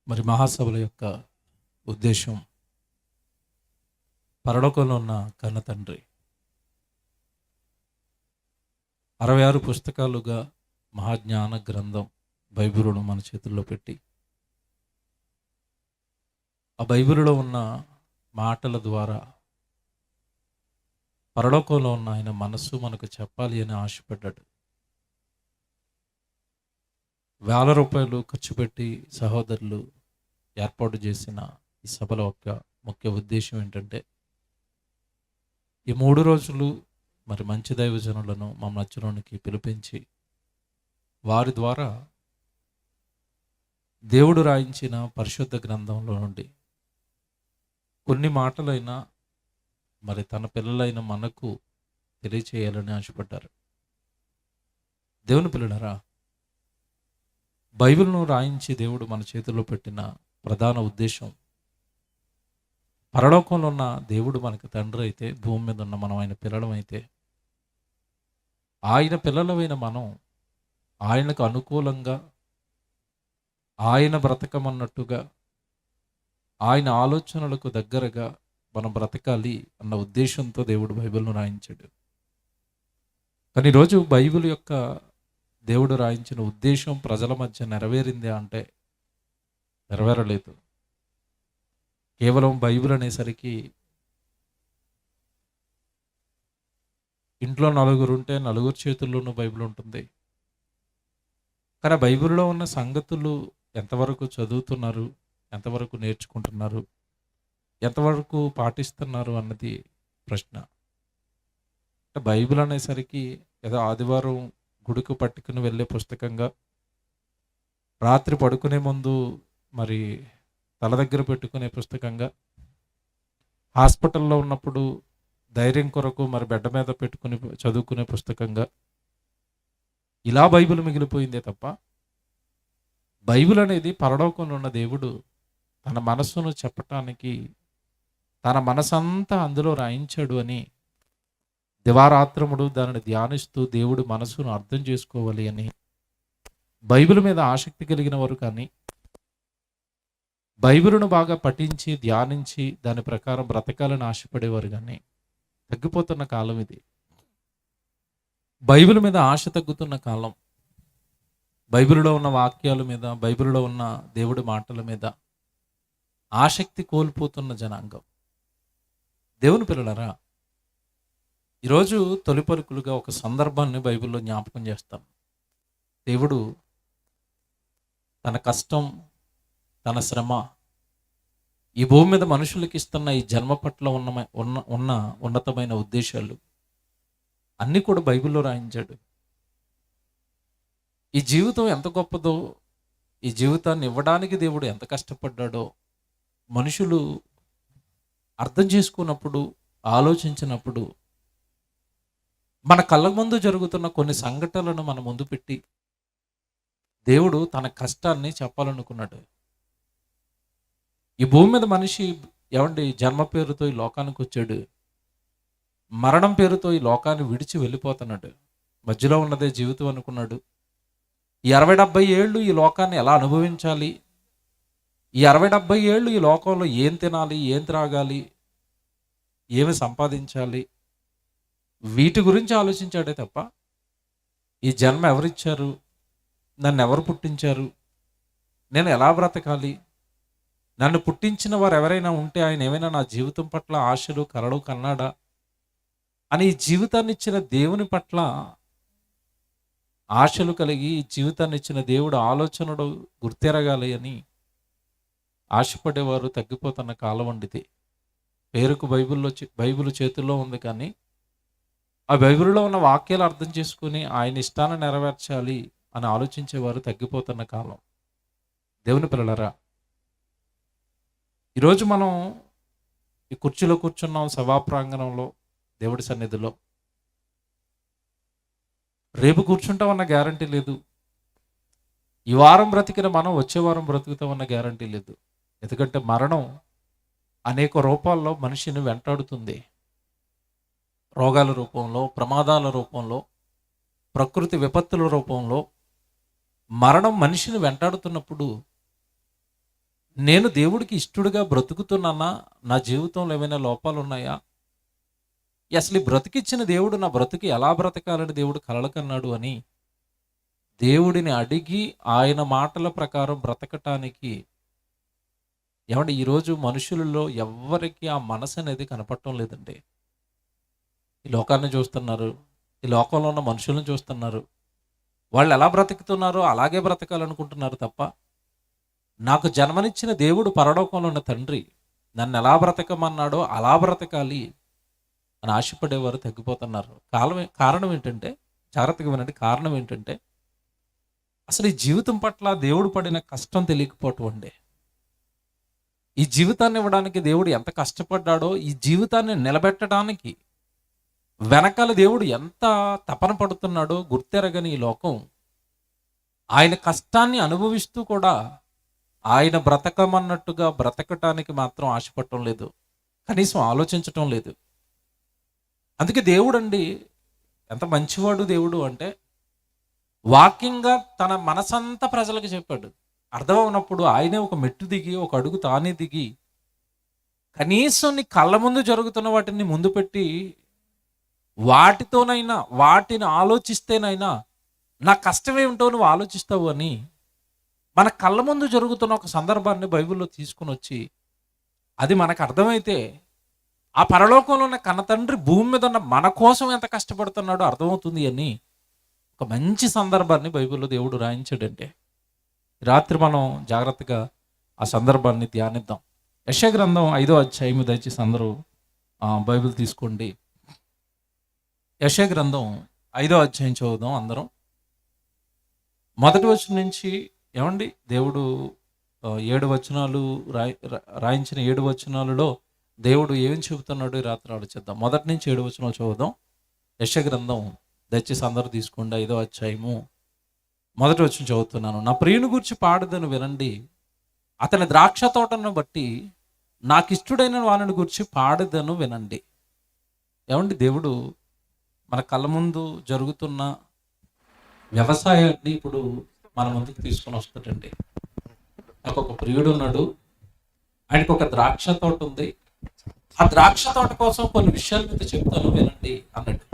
మరి మహాసభల యొక్క ఉద్దేశం, పరలోకంలో ఉన్న కన్న తండ్రి 66 పుస్తకాలుగా మహాజ్ఞాన గ్రంథం బైబిలును మన చేతుల్లో పెట్టి, ఆ బైబిలులో ఉన్న మాటల ద్వారా పరలోకంలో ఉన్న ఆయన మనస్సు మనకు చెప్పాలి అని ఆశపడ్డాడు. వేల రూపాయలు ఖర్చు పెట్టి సహోదరులు ఏర్పాటు చేసిన ఈ సభల యొక్క ముఖ్య ఉద్దేశం ఏంటంటే, ఈ 3 రోజులు మరి మంచి దైవజనులను మా మధ్యలోనికి పిలిపించి వారి ద్వారా దేవుడు రాయించిన పరిశుద్ధ గ్రంథంలో నుండి కొన్ని మాటలైనా మరి తన పిల్లలైన మనకు తెలియచేయాలని ఆశపడ్డారు. దేవుని పిల్లలారా, బైబిల్ను రాయించి దేవుడు మన చేతుల్లో పెట్టిన ప్రధాన ఉద్దేశం, పరలోకంలో ఉన్న దేవుడు మనకు తండ్రి అయితే, భూమి మీద ఉన్న మనం ఆయన పిల్లలమైతే, ఆయన పిల్లలమైన మనం ఆయనకు అనుకూలంగా, ఆయన బ్రతకమన్నట్టుగా, ఆయన ఆలోచనలకు దగ్గరగా మనం బ్రతకాలి అన్న ఉద్దేశంతో దేవుడు బైబిల్ను రాయించాడు. కానీ ఈరోజు బైబిల్ యొక్క దేవుడు రాయించిన ఉద్దేశం ప్రజల మధ్య నెరవేరింది అంటే నెరవేరలేదు. కేవలం బైబిల్ అనేసరికి ఇంట్లో నలుగురు ఉంటే నలుగురు చేతుల్లోనూ బైబిల్ ఉంటుంది. కానీ బైబిల్లో ఉన్న సంగతులు ఎంతవరకు చదువుతున్నారు, ఎంతవరకు నేర్చుకుంటున్నారు, ఎంతవరకు పాటిస్తున్నారు అన్నది ప్రశ్న. బైబిల్ అనేసరికి ఏదో ఆదివారం గుడికి పట్టుకుని వెళ్ళే పుస్తకంగా, రాత్రి పడుకునే ముందు మరి తల దగ్గర పెట్టుకునే పుస్తకంగా, హాస్పిటల్లో ఉన్నప్పుడు ధైర్యం కొరకు మరి బెడ్ మీద పెట్టుకుని చదువుకునే పుస్తకంగా, ఇలా బైబిల్ మిగిలిపోయిందే తప్ప, బైబిల్ అనేది పరలోకంలో ఉన్న దేవుడు తన మనస్సును చెప్పటానికి తన మనసంతా అందులో రాయించాడు అని దివారాత్రముడు దానిని ధ్యానిస్తూ దేవుడు మనసును అర్థం చేసుకోవాలి అని బైబిల్ మీద ఆసక్తి కలిగిన వారు కానీ, బైబిలును బాగా పఠించి ధ్యానించి దాని ప్రకారం బ్రతకాలని ఆశపడేవారు కానీ తగ్గిపోతున్న కాలం ఇది. బైబిల్ మీద ఆశ తగ్గుతున్న కాలం. బైబిల్లో ఉన్న వాక్యాల మీద, బైబిల్లో ఉన్న దేవుడి మాటల మీద ఆసక్తి కోల్పోతున్న జనాంగం. దేవుని పిల్లలారా, ఈరోజు తొలి పలుకులుగా ఒక సందర్భాన్ని బైబిల్లో జ్ఞాపకం చేస్తాం. దేవుడు తన కష్టం, తన శ్రమ, ఈ భూమి మీద మనుషులకి ఇస్తున్న ఈ జన్మ పట్ల ఉన్న ఉన్నతమైన ఉద్దేశాలు అన్నీ కూడా బైబిల్లో రాయించాడు. ఈ జీవితం ఎంత గొప్పదో, ఈ జీవితాన్ని ఇవ్వడానికి దేవుడు ఎంత కష్టపడ్డాడో మనుషులు అర్థం చేసుకున్నప్పుడు, ఆలోచించినప్పుడు, మన కళ్ళ ముందు జరుగుతున్న కొన్ని సంఘటనలను మన ముందు పెట్టి దేవుడు తన కష్టాన్ని చెప్పాలనుకున్నాడు. ఈ భూమి మీద మనిషి జన్మ పేరుతో ఈ లోకానికి వచ్చాడు, మరణం పేరుతో ఈ లోకాన్ని విడిచి వెళ్ళిపోతున్నాడు. మధ్యలో ఉన్నదే జీవితం అనుకున్నాడు. ఈ 60-70 ఏళ్ళు ఈ లోకాన్ని ఎలా అనుభవించాలి, ఈ 60-70 ఏళ్ళు ఈ లోకంలో ఏం తినాలి, ఏం త్రాగాలి, ఏమి సంపాదించాలి, వీటి గురించి ఆలోచించాడే తప్ప ఈ జన్మ ఎవరిచ్చారు, నన్ను ఎవరు పుట్టించారు, నేను ఎలా బ్రతకాలి, నన్ను పుట్టించిన వారు ఎవరైనా ఉంటే ఆయన ఏమైనా నా జీవితం పట్ల ఆశలు కలలు కన్నాడా అని ఈ జీవితాన్ని ఇచ్చిన దేవుని పట్ల ఆశలు కలిగి, ఈ జీవితాన్ని ఇచ్చిన దేవుడు ఆలోచనలు గుర్తెరగాలి అని ఆశపడేవారు తగ్గిపోతున్న కాలం వండిది. పేరుకు బైబిల్ చేతుల్లో ఉంది కానీ ఆ బైబిల్లో ఉన్న వాక్యాలు అర్థం చేసుకుని ఆయన ఇష్టాన్ని నెరవేర్చాలి అని ఆలోచించేవారు తగ్గిపోతున్న కాలం. దేవుని పిల్లలారా, ఈరోజు మనం ఈ కుర్చీలో కూర్చున్నాం, సభా ప్రాంగణంలో, దేవుడి సన్నిధిలో. రేపు కూర్చుంటామన్న గ్యారంటీ లేదు. ఈ వారం బ్రతికిన మనం వచ్చే వారం బ్రతుకుతామన్న గ్యారంటీ లేదు. ఎందుకంటే మరణం అనేక రూపాల్లో మనిషిని వెంటాడుతుంది. రోగాల రూపంలో, ప్రమాదాల రూపంలో, ప్రకృతి విపత్తుల రూపంలో మరణం మనిషిని వెంటాడుతున్నప్పుడు నేను దేవుడికి ఇష్టడుగా బ్రతుకుతున్నానా? నా జీవితంలో ఏమైనా లోపాలు ఉన్నాయా? అసలు ఈ బ్రతికిచ్చిన దేవుడు నా బ్రతుకు ఎలా బ్రతకాలని దేవుడు కలలకన్నాడు అని దేవుడిని అడిగి ఆయన మాటల ప్రకారం బ్రతకటానికి ఏమంటే ఈరోజు మనుషులలో ఎవ్వరికి ఆ మనసు అనేది కనపడటం లేదండి. ఈ లోకాన్ని చూస్తున్నారు, ఈ లోకంలో ఉన్న మనుషులను చూస్తున్నారు. వాళ్ళు ఎలా బ్రతుకుతున్నారో అలాగే బ్రతకాలనుకుంటున్నారు తప్ప, నాకు జన్మనిచ్చిన దేవుడు పరలోకంలో ఉన్న తండ్రి నన్ను ఎలా బ్రతకమన్నాడో అలా బ్రతకాలి అని ఆశపడేవారు తగ్గిపోతున్నారు. కారణం ఏంటంటే, జాగ్రత్తగా వినండి, కారణం ఏంటంటే అసలు ఈ జీవితం పట్ల దేవుడు పడిన కష్టం తెలియకపోవటం అండి. ఈ జీవితాన్ని ఇవ్వడానికి దేవుడు ఎంత కష్టపడ్డాడో, ఈ జీవితాన్ని నిలబెట్టడానికి వెనకాల దేవుడు ఎంత తపన పడుతున్నాడో గుర్తెరగని ఈ లోకం ఆయన కష్టాన్ని అనుభవిస్తూ కూడా ఆయన బ్రతకమన్నట్టుగా బ్రతకటానికి మాత్రం ఆశపడటం లేదు, కనీసం ఆలోచించటం లేదు. అందుకే దేవుడు అండి ఎంత మంచివాడు దేవుడు అంటే, వాక్యంగా తన మనసంతా ప్రజలకు చెప్పాడు. అర్థమవునప్పుడు ఆయనే ఒక మెట్టు దిగి, ఒక అడుగు తానే దిగి, కనీసం నీ కళ్ళ ముందు జరుగుతున్న వాటిని ముందు పెట్టి, వాటితోనైనా వాటిని ఆలోచిస్తేనైనా నా కష్టం ఏమిటో నువ్వు ఆలోచిస్తావు అని మన కళ్ళ ముందు జరుగుతున్న ఒక సందర్భాన్ని బైబిల్లో తీసుకుని వచ్చి, అది మనకు అర్థమైతే ఆ పరలోకంలో ఉన్న కన్నతండ్రి భూమి మీద ఉన్న మన కోసం ఎంత కష్టపడుతున్నాడో అర్థమవుతుంది అని ఒక మంచి సందర్భాన్ని బైబిల్లో దేవుడు రాయించాడంటే, రాత్రి మనం జాగ్రత్తగా ఆ సందర్భాన్ని ధ్యానిద్దాం. యెషయా గ్రంథం 5వ అధ్యాయం, దయచేసి అందరూ బైబిల్ తీసుకోండి. యెషయా గ్రంథం 5వ అధ్యాయం చదువుదాం అందరం. మొదటి వచనం నుంచి. ఏమండి, దేవుడు 7 వచనాలు రాయించిన 7 వచనాలలో దేవుడు ఏం చెబుతున్నాడో ఈ రాత్రి ఆలోచిద్దాం. మొదటి నుంచి 7 వచనాలు చదువుదాం. యెషయా గ్రంథం దయచేసి అందరూ తీసుకోండి. 5వ అధ్యాయము మొదటి వచనం చదువుతున్నాను. నా ప్రియుని గురించి పాడదను వినండి, అతని ద్రాక్ష తోటను బట్టి నాకు ఇష్టడైన వాని గురించి పాడదను వినండి. ఏమండి, దేవుడు మన కళ్ళ ముందు జరుగుతున్న వ్యవసాయాన్ని ఇప్పుడు మన ముందుకు తీసుకొని వస్తాడండి. నాకు ఒక ప్రియుడు ఉన్నాడు, ఆయనకు ఒక ద్రాక్ష తోట ఉంది. ఆ ద్రాక్ష తోట కోసం కొన్ని విషయాలు మీతో చెప్తాను వినండి అన్నాడు.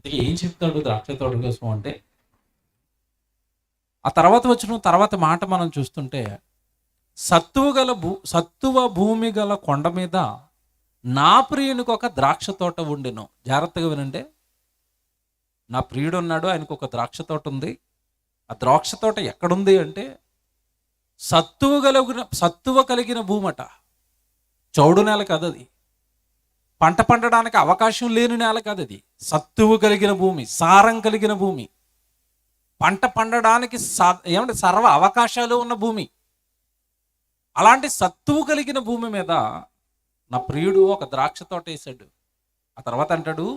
ఇది ఏం చెప్తాడు ద్రాక్ష తోట కోసం అంటే, ఆ తర్వాత వచ్చిన తర్వాత మాట మనం చూస్తుంటే, సత్తువ భూమి గల కొండ మీద నా ప్రియునికి ఒక ద్రాక్ష తోట ఉండెను. జాగ్రత్తగా వినండి, నా ప్రియుడు ఉన్నాడు, ఆయనకు ఒక ద్రాక్ష తోట ఉంది. ఆ ద్రాక్ష తోట ఎక్కడుంది అంటే, సత్తువ కలిగిన భూమట. చౌడు నేల కాదు అది, పంట పండడానికి అవకాశం లేని నేల కాదు అది. సత్తువ కలిగిన భూమి, సారం కలిగిన భూమి, పంట పండడానికి ఏమంటే సర్వ అవకాశాలు ఉన్న భూమి. అలాంటి సత్తువ కలిగిన భూమి మీద నా ప్రియుడు ఒక ద్రాక్ష తోట వేశాడు. ఆ తర్వాత అంటాడు,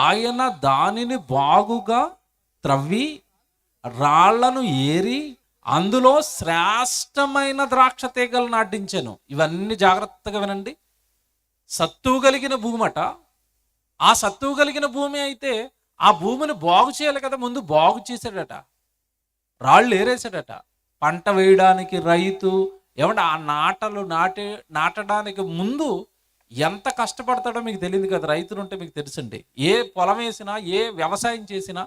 ఆయన దానిని బాగుగా త్రవ్వి రాళ్లను ఏరి అందులో శ్రేష్టమైన ద్రాక్ష తీగలు నాటించాను. ఇవన్నీ జాగ్రత్తగా వినండి. సత్తువ కలిగిన భూమట. ఆ సత్తువ కలిగిన భూమి అయితే ఆ భూమిని బాగు చేయాలి కదా, ముందు బాగు చేశాడట, రాళ్ళు ఏరేసాడట. పంట వేయడానికి రైతు ఏమంటే ఆ నాటడానికి ముందు ఎంత కష్టపడతాడో మీకు తెలియదు కదా. రైతులుంటే మీకు తెలుసండి, ఏ పొలం వేసినా ఏ వ్యవసాయం చేసినా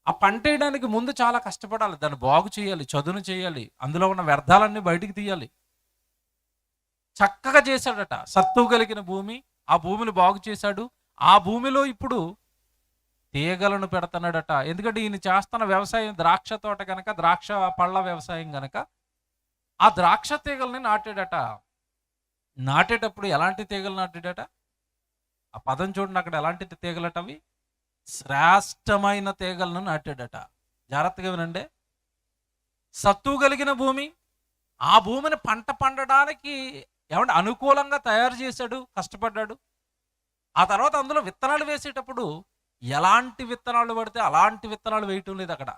ఆ పంట వేయడానికి ముందు చాలా కష్టపడాలి, దాన్ని బాగు చేయాలి, చదును చేయాలి, అందులో ఉన్న వ్యర్థాలన్నీ బయటికి తీయాలి. చక్కగా చేశాడట. సత్తువ కలిగిన భూమి, ఆ భూమిని బాగు చేశాడు. ఆ భూమిలో ఇప్పుడు తీగలను పెడుతున్నాడట. ఎందుకంటే ఈయన చేస్తున్న వ్యవసాయం ద్రాక్ష తోట కనుక, ద్రాక్ష పళ్ళ వ్యవసాయం కనుక ఆ ద్రాక్ష తీగల్ని నాటాడట. నాటేటప్పుడు ఎలాంటి తీగలు నాటాడట? ఆ పదం చూడండి, అక్కడ ఎలాంటి తీగలట అవి? శ్రేష్టమైన తీగలను నాటాడట. జాగ్రత్తగా వినండి. సత్తువ కలిగిన భూమి, ఆ భూమిని పంట పండడానికి ఏమంటే అనుకూలంగా తయారు చేశాడు, కష్టపడ్డాడు. ఆ తర్వాత అందులో విత్తనాలు వేసేటప్పుడు ఎలాంటి విత్తనాలు పడితే అలాంటి విత్తనాలు వేయటం లేదు అక్కడ.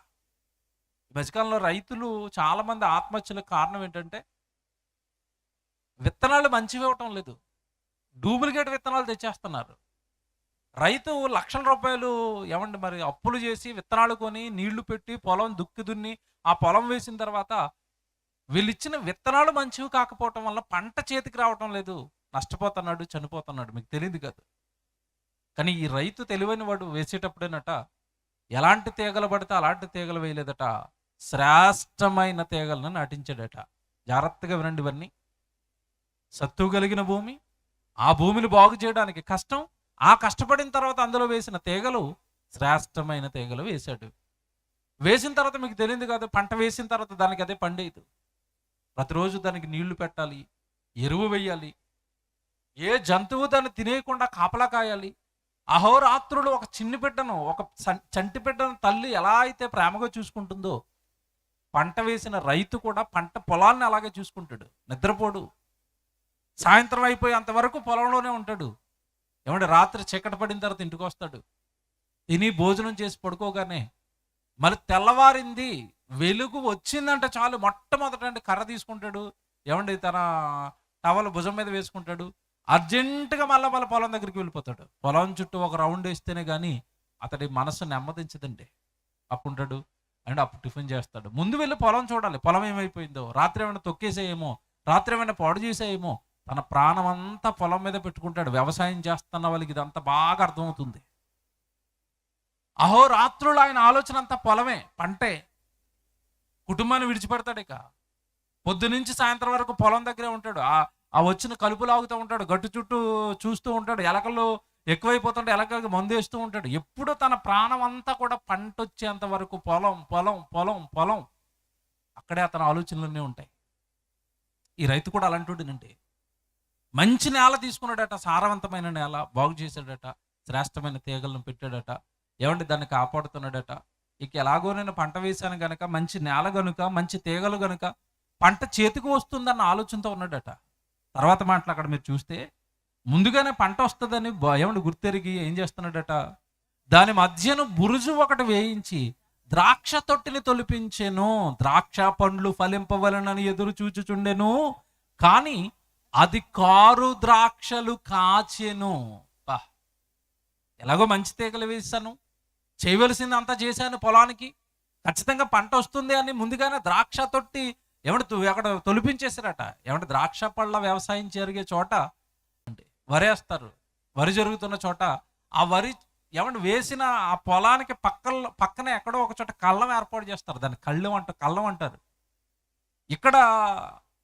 ఈ మధ్యకాలంలో రైతులు చాలామంది ఆత్మహత్యలకు కారణం ఏంటంటే, విత్తనాలు మంచివి ఇవ్వటం లేదు, డూప్లికేట్ విత్తనాలు తెచ్చేస్తున్నారు. రైతు లక్షల రూపాయలు ఏమండి మరి అప్పులు చేసి విత్తనాలు కొని నీళ్లు పెట్టి పొలం దుక్కి దున్ని ఆ పొలం వేసిన తర్వాత వీళ్ళు ఇచ్చిన విత్తనాలు మంచివి కాకపోవటం వల్ల పంట చేతికి రావటం లేదు, నష్టపోతున్నాడు, చనిపోతున్నాడు. మీకు తెలియదు కదా. కానీ ఈ రైతు తెలివైన వాడు వేసేటప్పుడేనట ఎలాంటి తీగలు పడితే అలాంటి తీగలు వేయలేదట, శ్రేష్టమైన తీగలను నాటించాడట. జాగ్రత్తగా వినండి ఇవన్నీ. సత్తు కలిగిన భూమి, ఆ భూమిని బాగు చేయడానికి కష్టం, ఆ కష్టపడిన తర్వాత అందులో వేసిన తీగలు శ్రేష్టమైన తీగలు వేశాడు. వేసిన తర్వాత మీకు తెలియదు కాదు, పంట వేసిన తర్వాత దానికి అదే పండేది. ప్రతిరోజు దానికి నీళ్లు పెట్టాలి, ఎరువు వేయాలి, ఏ జంతువు దాన్ని తినేయకుండా కాపలా కాయాలి. అహోరాత్రులు ఒక చిన్ని బిడ్డను, ఒక చంటి బిడ్డను తల్లి ఎలా అయితే ప్రేమగా చూసుకుంటుందో, పంట వేసిన రైతు కూడా పంట పొలాన్ని అలాగే చూసుకుంటాడు. నిద్రపోడు, సాయంత్రం అయిపోయి అంతవరకు పొలంలోనే ఉంటాడు. ఏమంటే రాత్రి చీకటి పడిన తర్వాత ఇంటికి వస్తాడు, తిని భోజనం చేసి పడుకోగానే మళ్ళీ తెల్లవారింది, వెలుగు వచ్చిందంటే చాలు మొట్టమొదట కర్ర తీసుకుంటాడు, ఏమండి తన టవల్ భుజం మీద వేసుకుంటాడు, అర్జెంటుగా మళ్ళీ పొలం దగ్గరికి వెళ్ళిపోతాడు. పొలం చుట్టూ ఒక రౌండ్ వేస్తేనే కానీ అతడి మనసు నెమ్మదించదండి. అప్పుంటాడు అండ్ అప్పుడు టిఫిన్ చేస్తాడు. ముందు వెళ్ళి పొలం చూడాలి, పొలం ఏమైపోయిందో, రాత్రి ఏమైనా తొక్కేసేయేమో, రాత్రి ఏమైనా పాడు చేసేయేమో. తన ప్రాణం అంతా పొలం మీద పెట్టుకుంటాడు. వ్యవసాయం చేస్తున్న వాళ్ళకి ఇదంతా బాగా అర్థమవుతుంది. అహోరాత్రులు ఆయన ఆలోచన అంతా పొలమే, పంటే. కుటుంబాన్ని విడిచిపెడతాడు. ఇక పొద్దు నుంచి సాయంత్రం వరకు పొలం దగ్గరే ఉంటాడు. ఆ వచ్చిన కలుపు లాగుతూ ఉంటాడు, గట్టు చుట్టూ చూస్తూ ఉంటాడు, ఎలకలు ఎక్కువైపోతుంటే ఎలకలకి మందు వేస్తూ ఉంటాడు. ఎప్పుడు తన ప్రాణం అంతా కూడా పంట వచ్చేంత వరకు పొలం పొలం పొలం పొలం, అక్కడే అతని ఆలోచనలన్నీ ఉంటాయి. ఈ రైతు కూడా అలాంటివాడినండి. మంచి నేల తీసుకున్నాడట, సారవంతమైన నేల బాగు చేశాడట, శ్రేష్టమైన తీగలను పెట్టాడట, ఏమంటే దాన్ని కాపాడుతున్నాడట. ఇక ఎలాగో నేను పంట వేశాను గనక, మంచి నేల గనుక, మంచి తీగలు గనుక పంట చేతికి వస్తుందన్న ఆలోచనతో ఉన్నాడట. తర్వాత మాటలు అక్కడ మీరు చూస్తే ముందుగానే పంట వస్తుందని ఏమంటే గుర్తెరిగి ఏం చేస్తున్నాడట, దాని మధ్యను బురుజు ఒకటి వేయించి ద్రాక్ష తొట్టిని తొలిపించెను, ద్రాక్ష పండ్లు ఫలింపవలనని ఎదురు చూచుచుండెను, కానీ అది కారు ద్రాక్షలు కాచెను. ఎలాగో మంచి తీగలు వేసాను, చేయవలసింది అంతా చేశాను, పొలానికి ఖచ్చితంగా పంట వస్తుంది అని ముందుగానే ద్రాక్ష తొట్టి ఏమంటే అక్కడ తొలిపించేశారట. ఏమంటే ద్రాక్ష పళ్ళ వ్యవసాయం జరిగే చోట అంటే వరేస్తారు, వరి జరుగుతున్న చోట ఆ వరి ఏమంటే వేసిన ఆ పొలానికి పక్కన ఎక్కడో ఒక చోట కళ్ళం ఏర్పాటు చేస్తారు, దాన్ని కళ్ళం అంటారు. ఇక్కడ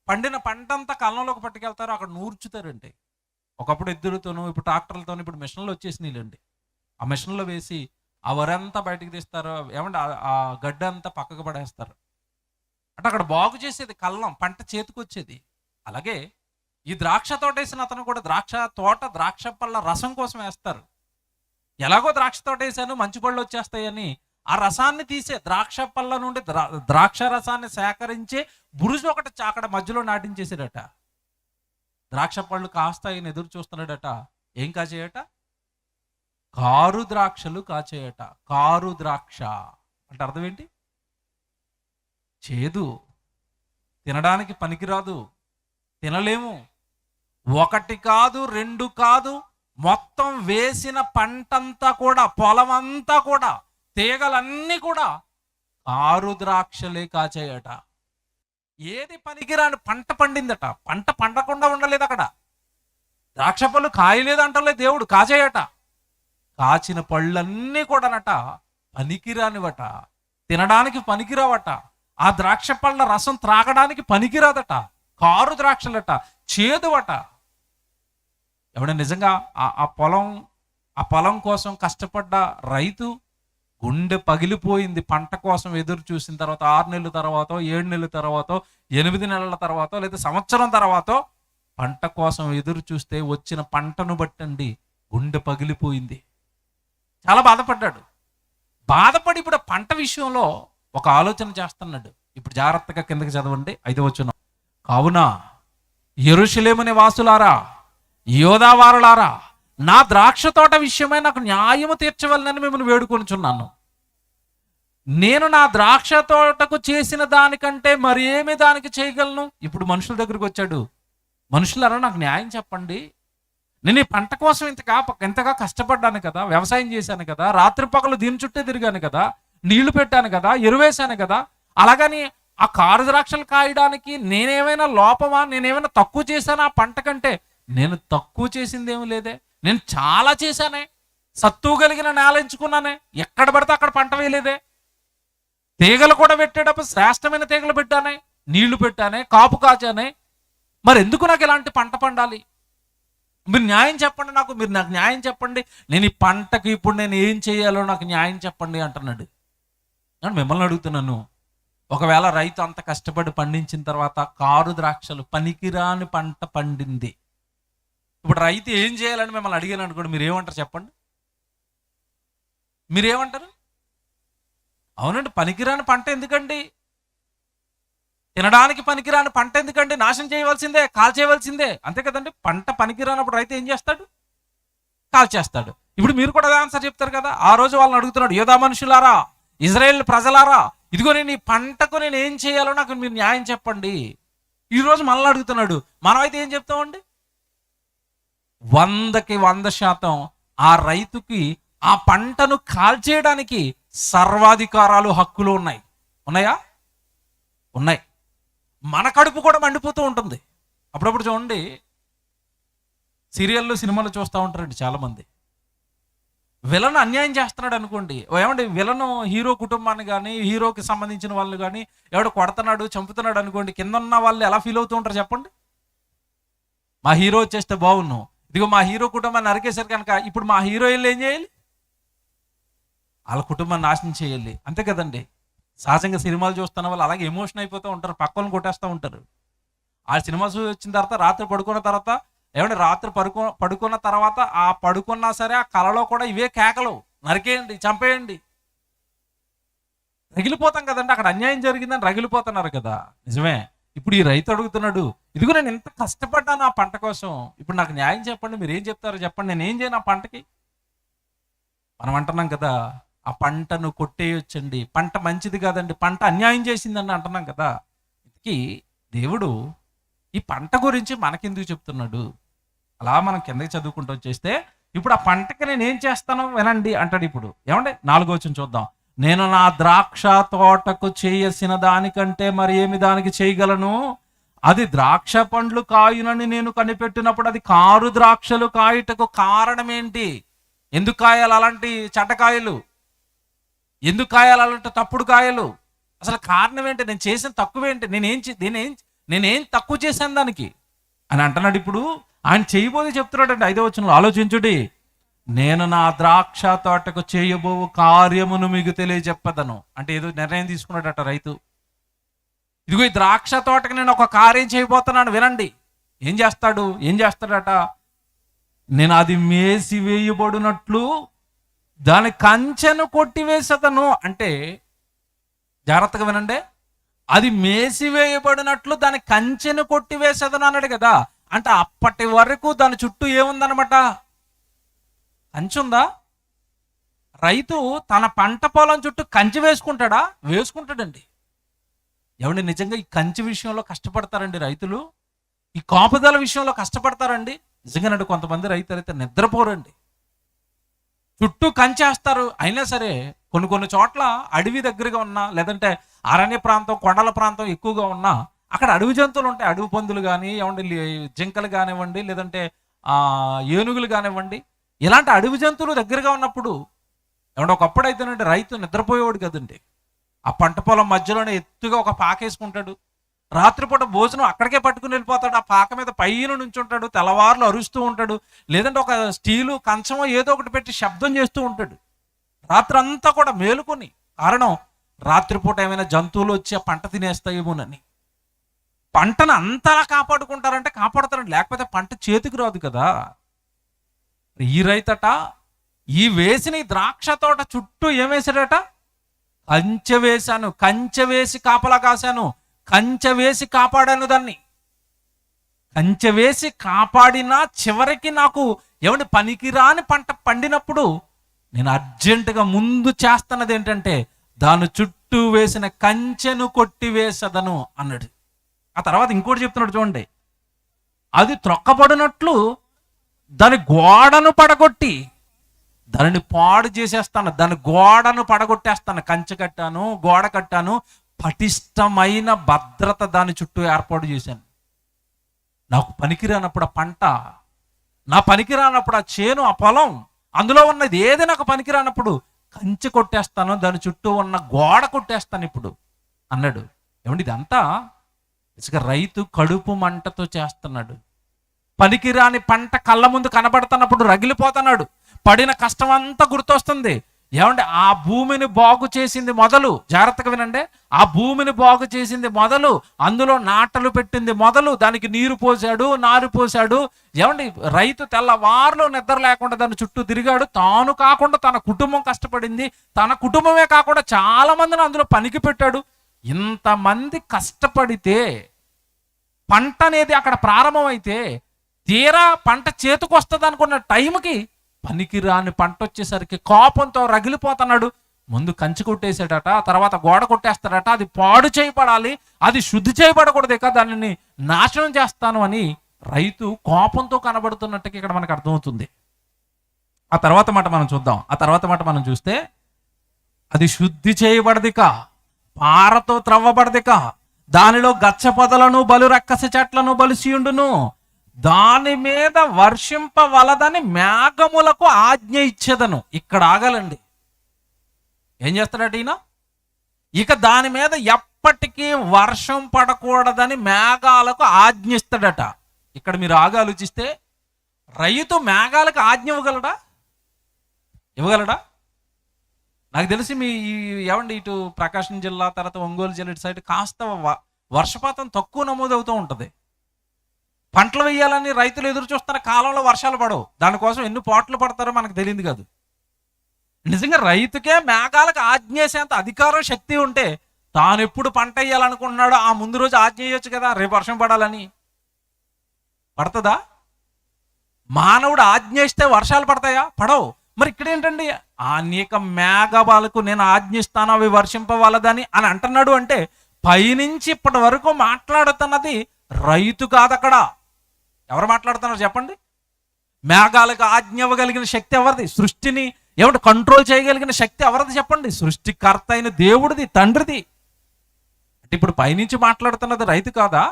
పండిన పంట అంతా కళ్ళంలోకి పట్టుకెళ్తారు, అక్కడ నూర్చుతారండి. ఒకప్పుడు ఎద్దులతోనూ, ఇప్పుడు ట్రాక్టర్లతోనూ, ఇప్పుడు మిషన్లు వచ్చేసినాయిలండి. ఆ మిషన్లో వేసి ఆ వరి అంతా బయటకు తీస్తారు, ఏమంటే ఆ గడ్డ అంతా పక్కకు పడేస్తారు. అంటే అక్కడ బాగు చేసేది కళ్ళం, పంట చేతికి వచ్చేది. అలాగే ఈ ద్రాక్ష తోట వేసిన అతను కూడా ద్రాక్ష పళ్ళ రసం కోసం వేస్తారు. ఎలాగో ద్రాక్ష తోట వేసాను, మంచి పళ్ళు వచ్చేస్తాయని ఆ రసాన్ని తీసే, ద్రాక్ష పళ్ళ నుండి ద్రాక్ష రసాన్ని సేకరించే బురుజు ఒకటి అక్కడ మధ్యలో నాటించేసాడట. ద్రాక్ష పళ్ళు కాస్తాయని ఎదురు చూస్తున్నాడట. ఏం కాచేయట? కారు ద్రాక్షలు కాచేయట. కారు ద్రాక్ష అంటే అర్థం ఏంటి? చేదు, తినడానికి పనికిరాదు, తినలేము. ఒకటి కాదు, రెండు కాదు, మొత్తం వేసిన పంటంతా కూడా, పొలం అంతా కూడా, తీగలన్నీ కూడా కారు ద్రాక్షలే కాచేయట. ఏది పనికిరాని పంట పండిందట. పంట పండకుండా ఉండలేదు అక్కడ. ద్రాక్ష పళ్ళు కాయలేదంటలే దేవుడు, కాచేయట. కాచిన పళ్ళన్నీ కూడానట పనికిరానివట, తినడానికి పనికిరావట, ఆ ద్రాక్ష పళ్ళ రసం త్రాగడానికి పనికిరాదట. కారు ద్రాక్షలట, చేదువట. ఎవడ నిజంగా ఆ పొలం కోసం కష్టపడ్డ రైతు గుండె పగిలిపోయింది. పంట కోసం ఎదురు చూసిన తర్వాత 6 నెలల తర్వాత, 7 నెలల తర్వాత, 8 నెలల తర్వాత, లేదా సంవత్సరం తర్వాత పంట కోసం ఎదురు చూస్తే వచ్చిన పంటను బట్టండి గుండె పగిలిపోయింది. చాలా బాధపడ్డాడు. బాధపడి ఇప్పుడు పంట విషయంలో ఒక ఆలోచన చేస్తున్నాడు. ఇప్పుడు జాగ్రత్తగా కిందకి చదవండి, 5వ వచనం. కావున యెరూషలేము నివాసులారా, యోధావారులారా, నా ద్రాక్ష తోట విషయమై నాకు న్యాయము తీర్చవలనని మిమ్మల్ని వేడుకొనుచున్నాను. నేను నా ద్రాక్ష తోటకు చేసిన దానికంటే మరేమి దానికి చేయగలను? ఇప్పుడు మనుషుల దగ్గరికి వచ్చాడు. మనుషులారా, నాకు న్యాయం చెప్పండి. నేను ఈ పంట కోసం ఎంతగా కష్టపడ్డాను కదా, వ్యవసాయం చేశాను కదా, రాత్రి పగలు దీని చుట్టే తిరిగాను కదా, నీళ్లు పెట్టాను కదా, ఎరువేశాను కదా, అలాగని ఆ కారు ద్రాక్షలు కాయడానికి నేనేమైనా లోపమా, నేనేమైనా తక్కువ చేశానా ఆ పంట కంటే? నేను తక్కువ చేసింది ఏమి లేదే, నేను చాలా చేశానే. సత్తువు కలిగిన నేల ఎంచుకున్నానే, ఎక్కడ పడితే అక్కడ పంట వేయలేదే. తీగలు కూడా పెట్టేటప్పుడు శ్రేష్టమైన తీగలు పెట్టానే, నీళ్లు పెట్టానే, కాపు కాచానే. మరి ఎందుకు నాకు ఇలాంటి పంట పండాలి? మీరు న్యాయం చెప్పండి నాకు, మీరు నాకు న్యాయం చెప్పండి. నేను ఈ పంటకి ఇప్పుడు నేను ఏం చేయాలో నాకు న్యాయం చెప్పండి అంటున్నాడు. నేను మిమ్మల్ని అడుగుతున్నాను, ఒకవేళ రైతు అంత కష్టపడి పండించిన తర్వాత కారు ద్రాక్షలు పనికిరాని పంట పండింది, ఇప్పుడు రైతు ఏం చేయాలని మిమ్మల్ని అడిగాను అనుకోండి, మీరు ఏమంటారు చెప్పండి? మీరేమంటారు? అవునండి, పనికిరాని పంట ఎందుకండి, తినడానికి పనికిరాని పంట ఎందుకండి, నాశనం చేయవలసిందే, కాల్చేయవలసిందే, అంతే కదండి. పంట పనికిరానప్పుడు రైతు ఏం చేస్తాడు? కాల్చేస్తాడు. ఇప్పుడు మీరు కూడా ఆన్సర్ చెప్తారు కదా. ఆ రోజు వాళ్ళని అడుగుతున్నాడు, యోధా మనుషులారా, ఇజ్రాయేల్ ప్రజలారా, ఇదిగో నేను ఈ పంటకు నేను ఏం చేయాలో నాకు మీరు న్యాయం చెప్పండి. ఈరోజు మనల్ని అడుగుతున్నాడు. మనమైతే ఏం చెప్తామండి? 100కి 100% ఆ రైతుకి ఆ పంటను కాల్చేయడానికి సర్వాధికారాలు, హక్కులు ఉన్నాయి. ఉన్నాయా? ఉన్నాయి. మన కడుపు కూడా మండిపోతూ ఉంటుంది. అప్పుడప్పుడు చూడండి, సీరియల్లో సినిమాలు చూస్తూ ఉంటారండి చాలామంది. విలను అన్యాయం చేస్తున్నాడు అనుకోండి, ఏమండి, విలను హీరో కుటుంబాన్ని కానీ, హీరోకి సంబంధించిన వాళ్ళు కానీ ఎవడో కొడుతున్నాడు, చంపుతున్నాడు అనుకోండి, కింద ఉన్న వాళ్ళు ఎలా ఫీల్ అవుతూ ఉంటారు చెప్పండి? మా హీరో వచ్చేస్తే బాగున్నాం, ఇదిగో మా హీరో కుటుంబాన్ని నరికేశారు కనుక ఇప్పుడు మా హీరోయిన్లు ఏం చేయాలి? వాళ్ళ కుటుంబాన్ని నాశనం చేయాలి, అంతే కదండి. సహజంగా సినిమాలు చూస్తున్న వాళ్ళు అలాగే ఎమోషన్ అయిపోతూ ఉంటారు, పక్కన కొట్టేస్తూ ఉంటారు. ఆ సినిమా వచ్చిన తర్వాత రాత్రి పడుకున్న తర్వాత, ఏమంటే రాత్రి పడుకున్న తర్వాత ఆ పడుకున్నా సరే ఆ కలలో కూడా ఇవే కేకలు, నరికేయండి, చంపేయండి. రగిలిపోతాం కదండి, అక్కడ అన్యాయం జరిగిందని రగిలిపోతున్నారు కదా. నిజమే. ఇప్పుడు ఈ రైతు అడుగుతున్నాడు, ఇదిగో నేను ఎంత కష్టపడ్డాను ఆ పంట కోసం, ఇప్పుడు నాకు న్యాయం చెప్పండి, మీరు ఏం చెప్తారో చెప్పండి, నేను ఏం చేయను ఆ పంటకి? మనం అంటున్నాం కదా, ఆ పంటను కొట్టేయొచ్చండి, పంట మంచిది కాదండి, పంట అన్యాయం చేసిందని అంటున్నాం కదా. ఇంతకీ దేవుడు ఈ పంట గురించి మనకెందుకు చెప్తున్నాడు? అలా మనం కిందకి చదువుకుంటూ వచ్చేస్తే, ఇప్పుడు ఆ పంటకి నేను ఏం చేస్తానో వినండి అంటాడు. ఇప్పుడు ఏమంటే 4వ వచనం చూద్దాం. నేను నా ద్రాక్ష తోటకు చేయాల్సిన దానికంటే మరి ఏమి దానికి చేయగలను? అది ద్రాక్ష పండ్లు కాయునని నేను కనిపెట్టినప్పుడు అది కారు ద్రాక్షలు కాయుటకు కారణం ఏంటి? ఎందుకు కాయాలి అలాంటి చెడ్డకాయలు? ఎందుకు కాయాలి అలాంటి తప్పుడు కాయలు? అసలు కారణం ఏంటి? నేను చేసిన తక్కువేంటి? నేనేం తక్కువ చేశాను దానికి అని అంటున్నాడు. ఇప్పుడు ఆయన చేయబోతే చెప్తున్నాడండి 5వ వచనంలో, ఆలోచించుడి. నేను నా ద్రాక్ష తోటకు చేయబో కార్యమును మీకు తెలియజెప్పదను. అంటే ఏదో నిర్ణయం తీసుకున్నాడట రైతు. ఇదిగో ఈ ద్రాక్ష తోటకు నేను ఒక కార్యం చేయబోతున్నాను, వినండి. ఏం చేస్తాడట? నేను అది మేసి వేయబడినట్లు దాని కంచెను కొట్టివేసదను. అంటే జాగ్రత్తగా వినండి, అది మేసివేయబడినట్లు దాని కంచెను కొట్టివేసదను అన్నాడు కదా. అంటే అప్పటి వరకు దాని చుట్టూ ఏముందనమాట? కంచె ఉందా? రైతు తన పంట పొలం చుట్టూ కంచె వేసుకుంటాడా? వేసుకుంటాడండి. ఏమండి, నిజంగా ఈ కంచె విషయంలో కష్టపడతారండి రైతులు? ఈ కాపుదల విషయంలో కష్టపడతారండి? నిజంగానండి. కొంతమంది రైతులు అయితే నిద్రపోరండి, చుట్టూ కంచేస్తారు. అయినా సరే కొన్ని చోట్ల అడవి దగ్గరగా ఉన్నా, లేదంటే అరణ్య ప్రాంతం, కొండల ప్రాంతం ఎక్కువగా ఉన్నా, అక్కడ అడవి జంతువులు ఉంటాయి. అడవి పందులు కానీ, ఏమండి, జింకలు కానివ్వండి, లేదంటే ఏనుగులు కానివ్వండి, ఇలాంటి అడవి జంతువులు దగ్గరగా ఉన్నప్పుడు ఏమంటే ఒకప్పుడు అయితేనండి రైతు నిద్రపోయేవాడు కదండి. ఆ పంట పొలం మధ్యలోనే ఎత్తుగా ఒక పాకేసుకుంటాడు. రాత్రిపూట భోజనం అక్కడికే పట్టుకుని వెళ్ళిపోతాడు. ఆ పాక మీద పైన నుంచుంటాడు, తెల్లవారులు అరుస్తూ ఉంటాడు, లేదంటే ఒక స్టీలు కంచమో ఏదో ఒకటి పెట్టి శబ్దం చేస్తూ ఉంటాడు. రాత్రి అంతా కూడా మేలుకొని, కారణం రాత్రిపూట ఏమైనా జంతువులు వచ్చి ఆ పంట తినేస్తాయేమోనని. పంటను అంతలా కాపాడుకుంటారంటే కాపాడుతారండి, లేకపోతే పంట చేతికి రాదు కదా. ఈ రైతట ఈ వేసిన ఈ ద్రాక్ష తోట చుట్టూ ఏం వేసాడట? కంచె వేశాను, కంచె వేసి కాపలా కాశాను, కంచె వేసి కాపాడాను దాన్ని. కంచె వేసి కాపాడినా చివరికి నాకు ఏమంటే పనికిరాని పంట పండినప్పుడు నేను అర్జెంటుగా ముందు చేస్తున్నది ఏంటంటే దాని చుట్టూ వేసిన కంచెను కొట్టివేసదను అన్నాడు. ఆ తర్వాత ఇంకోటి చెప్తున్నాడు చూడండి, అది త్రొక్కబడినట్లు దాని గోడను పడగొట్టి దానిని పాడు చేసేస్తాను, దాని గోడను పడగొట్టేస్తాను. కంచె కట్టాను, గోడ కట్టాను, పటిష్టమైన భద్రత దాని చుట్టూ ఏర్పాటు చేశాను. నాకు పనికిరానప్పుడు ఆ పంట, నా పనికిరానప్పుడు ఆ చేను, ఆ పొలం, అందులో ఉన్నది ఏది నాకు పనికిరానప్పుడు కంచె కొట్టేస్తాను, దాని చుట్టూ ఉన్న గోడ కొట్టేస్తాను ఇప్పుడు అన్నాడు. ఏమండి, ఇదంతా ఇసుక రైతు కడుపు మంటతో చేస్తున్నాడు. పనికిరాని పంట కళ్ళ ముందు కనబడుతున్నప్పుడు రగిలిపోతున్నాడు. పడిన కష్టం అంతా గుర్తొస్తుంది. ఏమంటే ఆ భూమిని బాగు చేసింది మొదలు, జాగ్రత్తగా వినండి, ఆ భూమిని బాగు చేసింది మొదలు, అందులో నాటలు పెట్టింది మొదలు, దానికి నీరు పోసాడు, నారు పోసాడు. ఏమండి, రైతు తెల్లవారులో నిద్ర లేకుండా దాని చుట్టూ తిరిగాడు. తాను కాకుండా తన కుటుంబం కష్టపడింది, తన కుటుంబమే కాకుండా చాలా మందిని అందులో పనికి పెట్టాడు. ఇంతమంది కష్టపడితే పంట అనేది అక్కడ ప్రారంభమైతే తీరా పంట చేతికి వస్తుంది అనుకున్న టైంకి పనికిరాని పంట వచ్చేసరికి కోపంతో రగిలిపోతున్నాడు. ముందు కంచి కొట్టేసాడట, తర్వాత గోడ కొట్టేస్తాడట. అది పాడు చేయబడాలి, అది శుద్ధి చేయబడకూడదు, ఇక దానిని నాశనం చేస్తాను అని రైతు కోపంతో కనబడుతున్నట్టుగా ఇక్కడ మనకు అర్థమవుతుంది. ఆ తర్వాత మాట మనం చూద్దాం. ఆ తర్వాత మాట మనం చూస్తే, అది శుద్ధి చేయబడదిక, పారతో త్రవ్వబడదిక, దానిలో గచ్చ పొదలను బలు రక్కస చెట్లను బలిసియుండును, దాని మీద వర్షింపవలదని మేఘములకు ఆజ్ఞ ఇచ్చేదను. ఇక్కడ ఆగాలండి. ఏం చేస్తాడట ఈయన? ఇక దాని మీద ఎప్పటికీ వర్షం పడకూడదని మేఘాలకు ఆజ్ఞ ఇస్తాడట. ఇక్కడ మీరు ఆలోచిస్తే, రైతు మేఘాలకు ఆజ్ఞ ఇవ్వగలడా? నాకు తెలిసి మీ ఏమండి, ఇటు ప్రకాశం జిల్లా, తర్వాత ఒంగోలు జిల్లా ఇటు సైడ్ కాస్త వర్షపాతం తక్కువ నమోదవుతూ ఉంటుంది. పంటలు వేయాలని రైతులు ఎదురు చూస్తున్న కాలంలో వర్షాలు పడవు. దానికోసం ఎన్ని పాటలు పడతారో మనకు తెలియదు కాదు. నిజంగా రైతుకే మేఘాలకు ఆజ్ఞేసేంత అధికారం, శక్తి ఉంటే తాను ఎప్పుడు పంట వేయాలనుకుంటున్నాడో ఆ ముందు రోజు ఆజ్ఞ చేయొచ్చు కదా, రేపు వర్షం పడాలని. పడుతుందా? మానవుడు ఆజ్ఞేస్తే వర్షాలు పడతాయా? పడవు. మరి ఇక్కడ ఏంటండి, అనేక మేఘాలకు నేను ఆజ్ఞిస్తాను అవి వర్షింపవలదని అని అంటున్నాడు. అంటే పైనుంచి ఇప్పటి వరకు మాట్లాడుతున్నది రైతు కాదు. అక్కడ ఎవరు మాట్లాడుతున్నారు చెప్పండి? మేఘాలకు ఆజ్ఞ ఇవ్వగలిగిన శక్తి ఎవరిది? సృష్టిని ఏమంటే కంట్రోల్ చేయగలిగిన శక్తి ఎవరిది చెప్పండి? సృష్టికర్త అయిన దేవుడిది, తండ్రిది. అంటే ఇప్పుడు పైనుంచి మాట్లాడుతున్నది రైతు కాదా?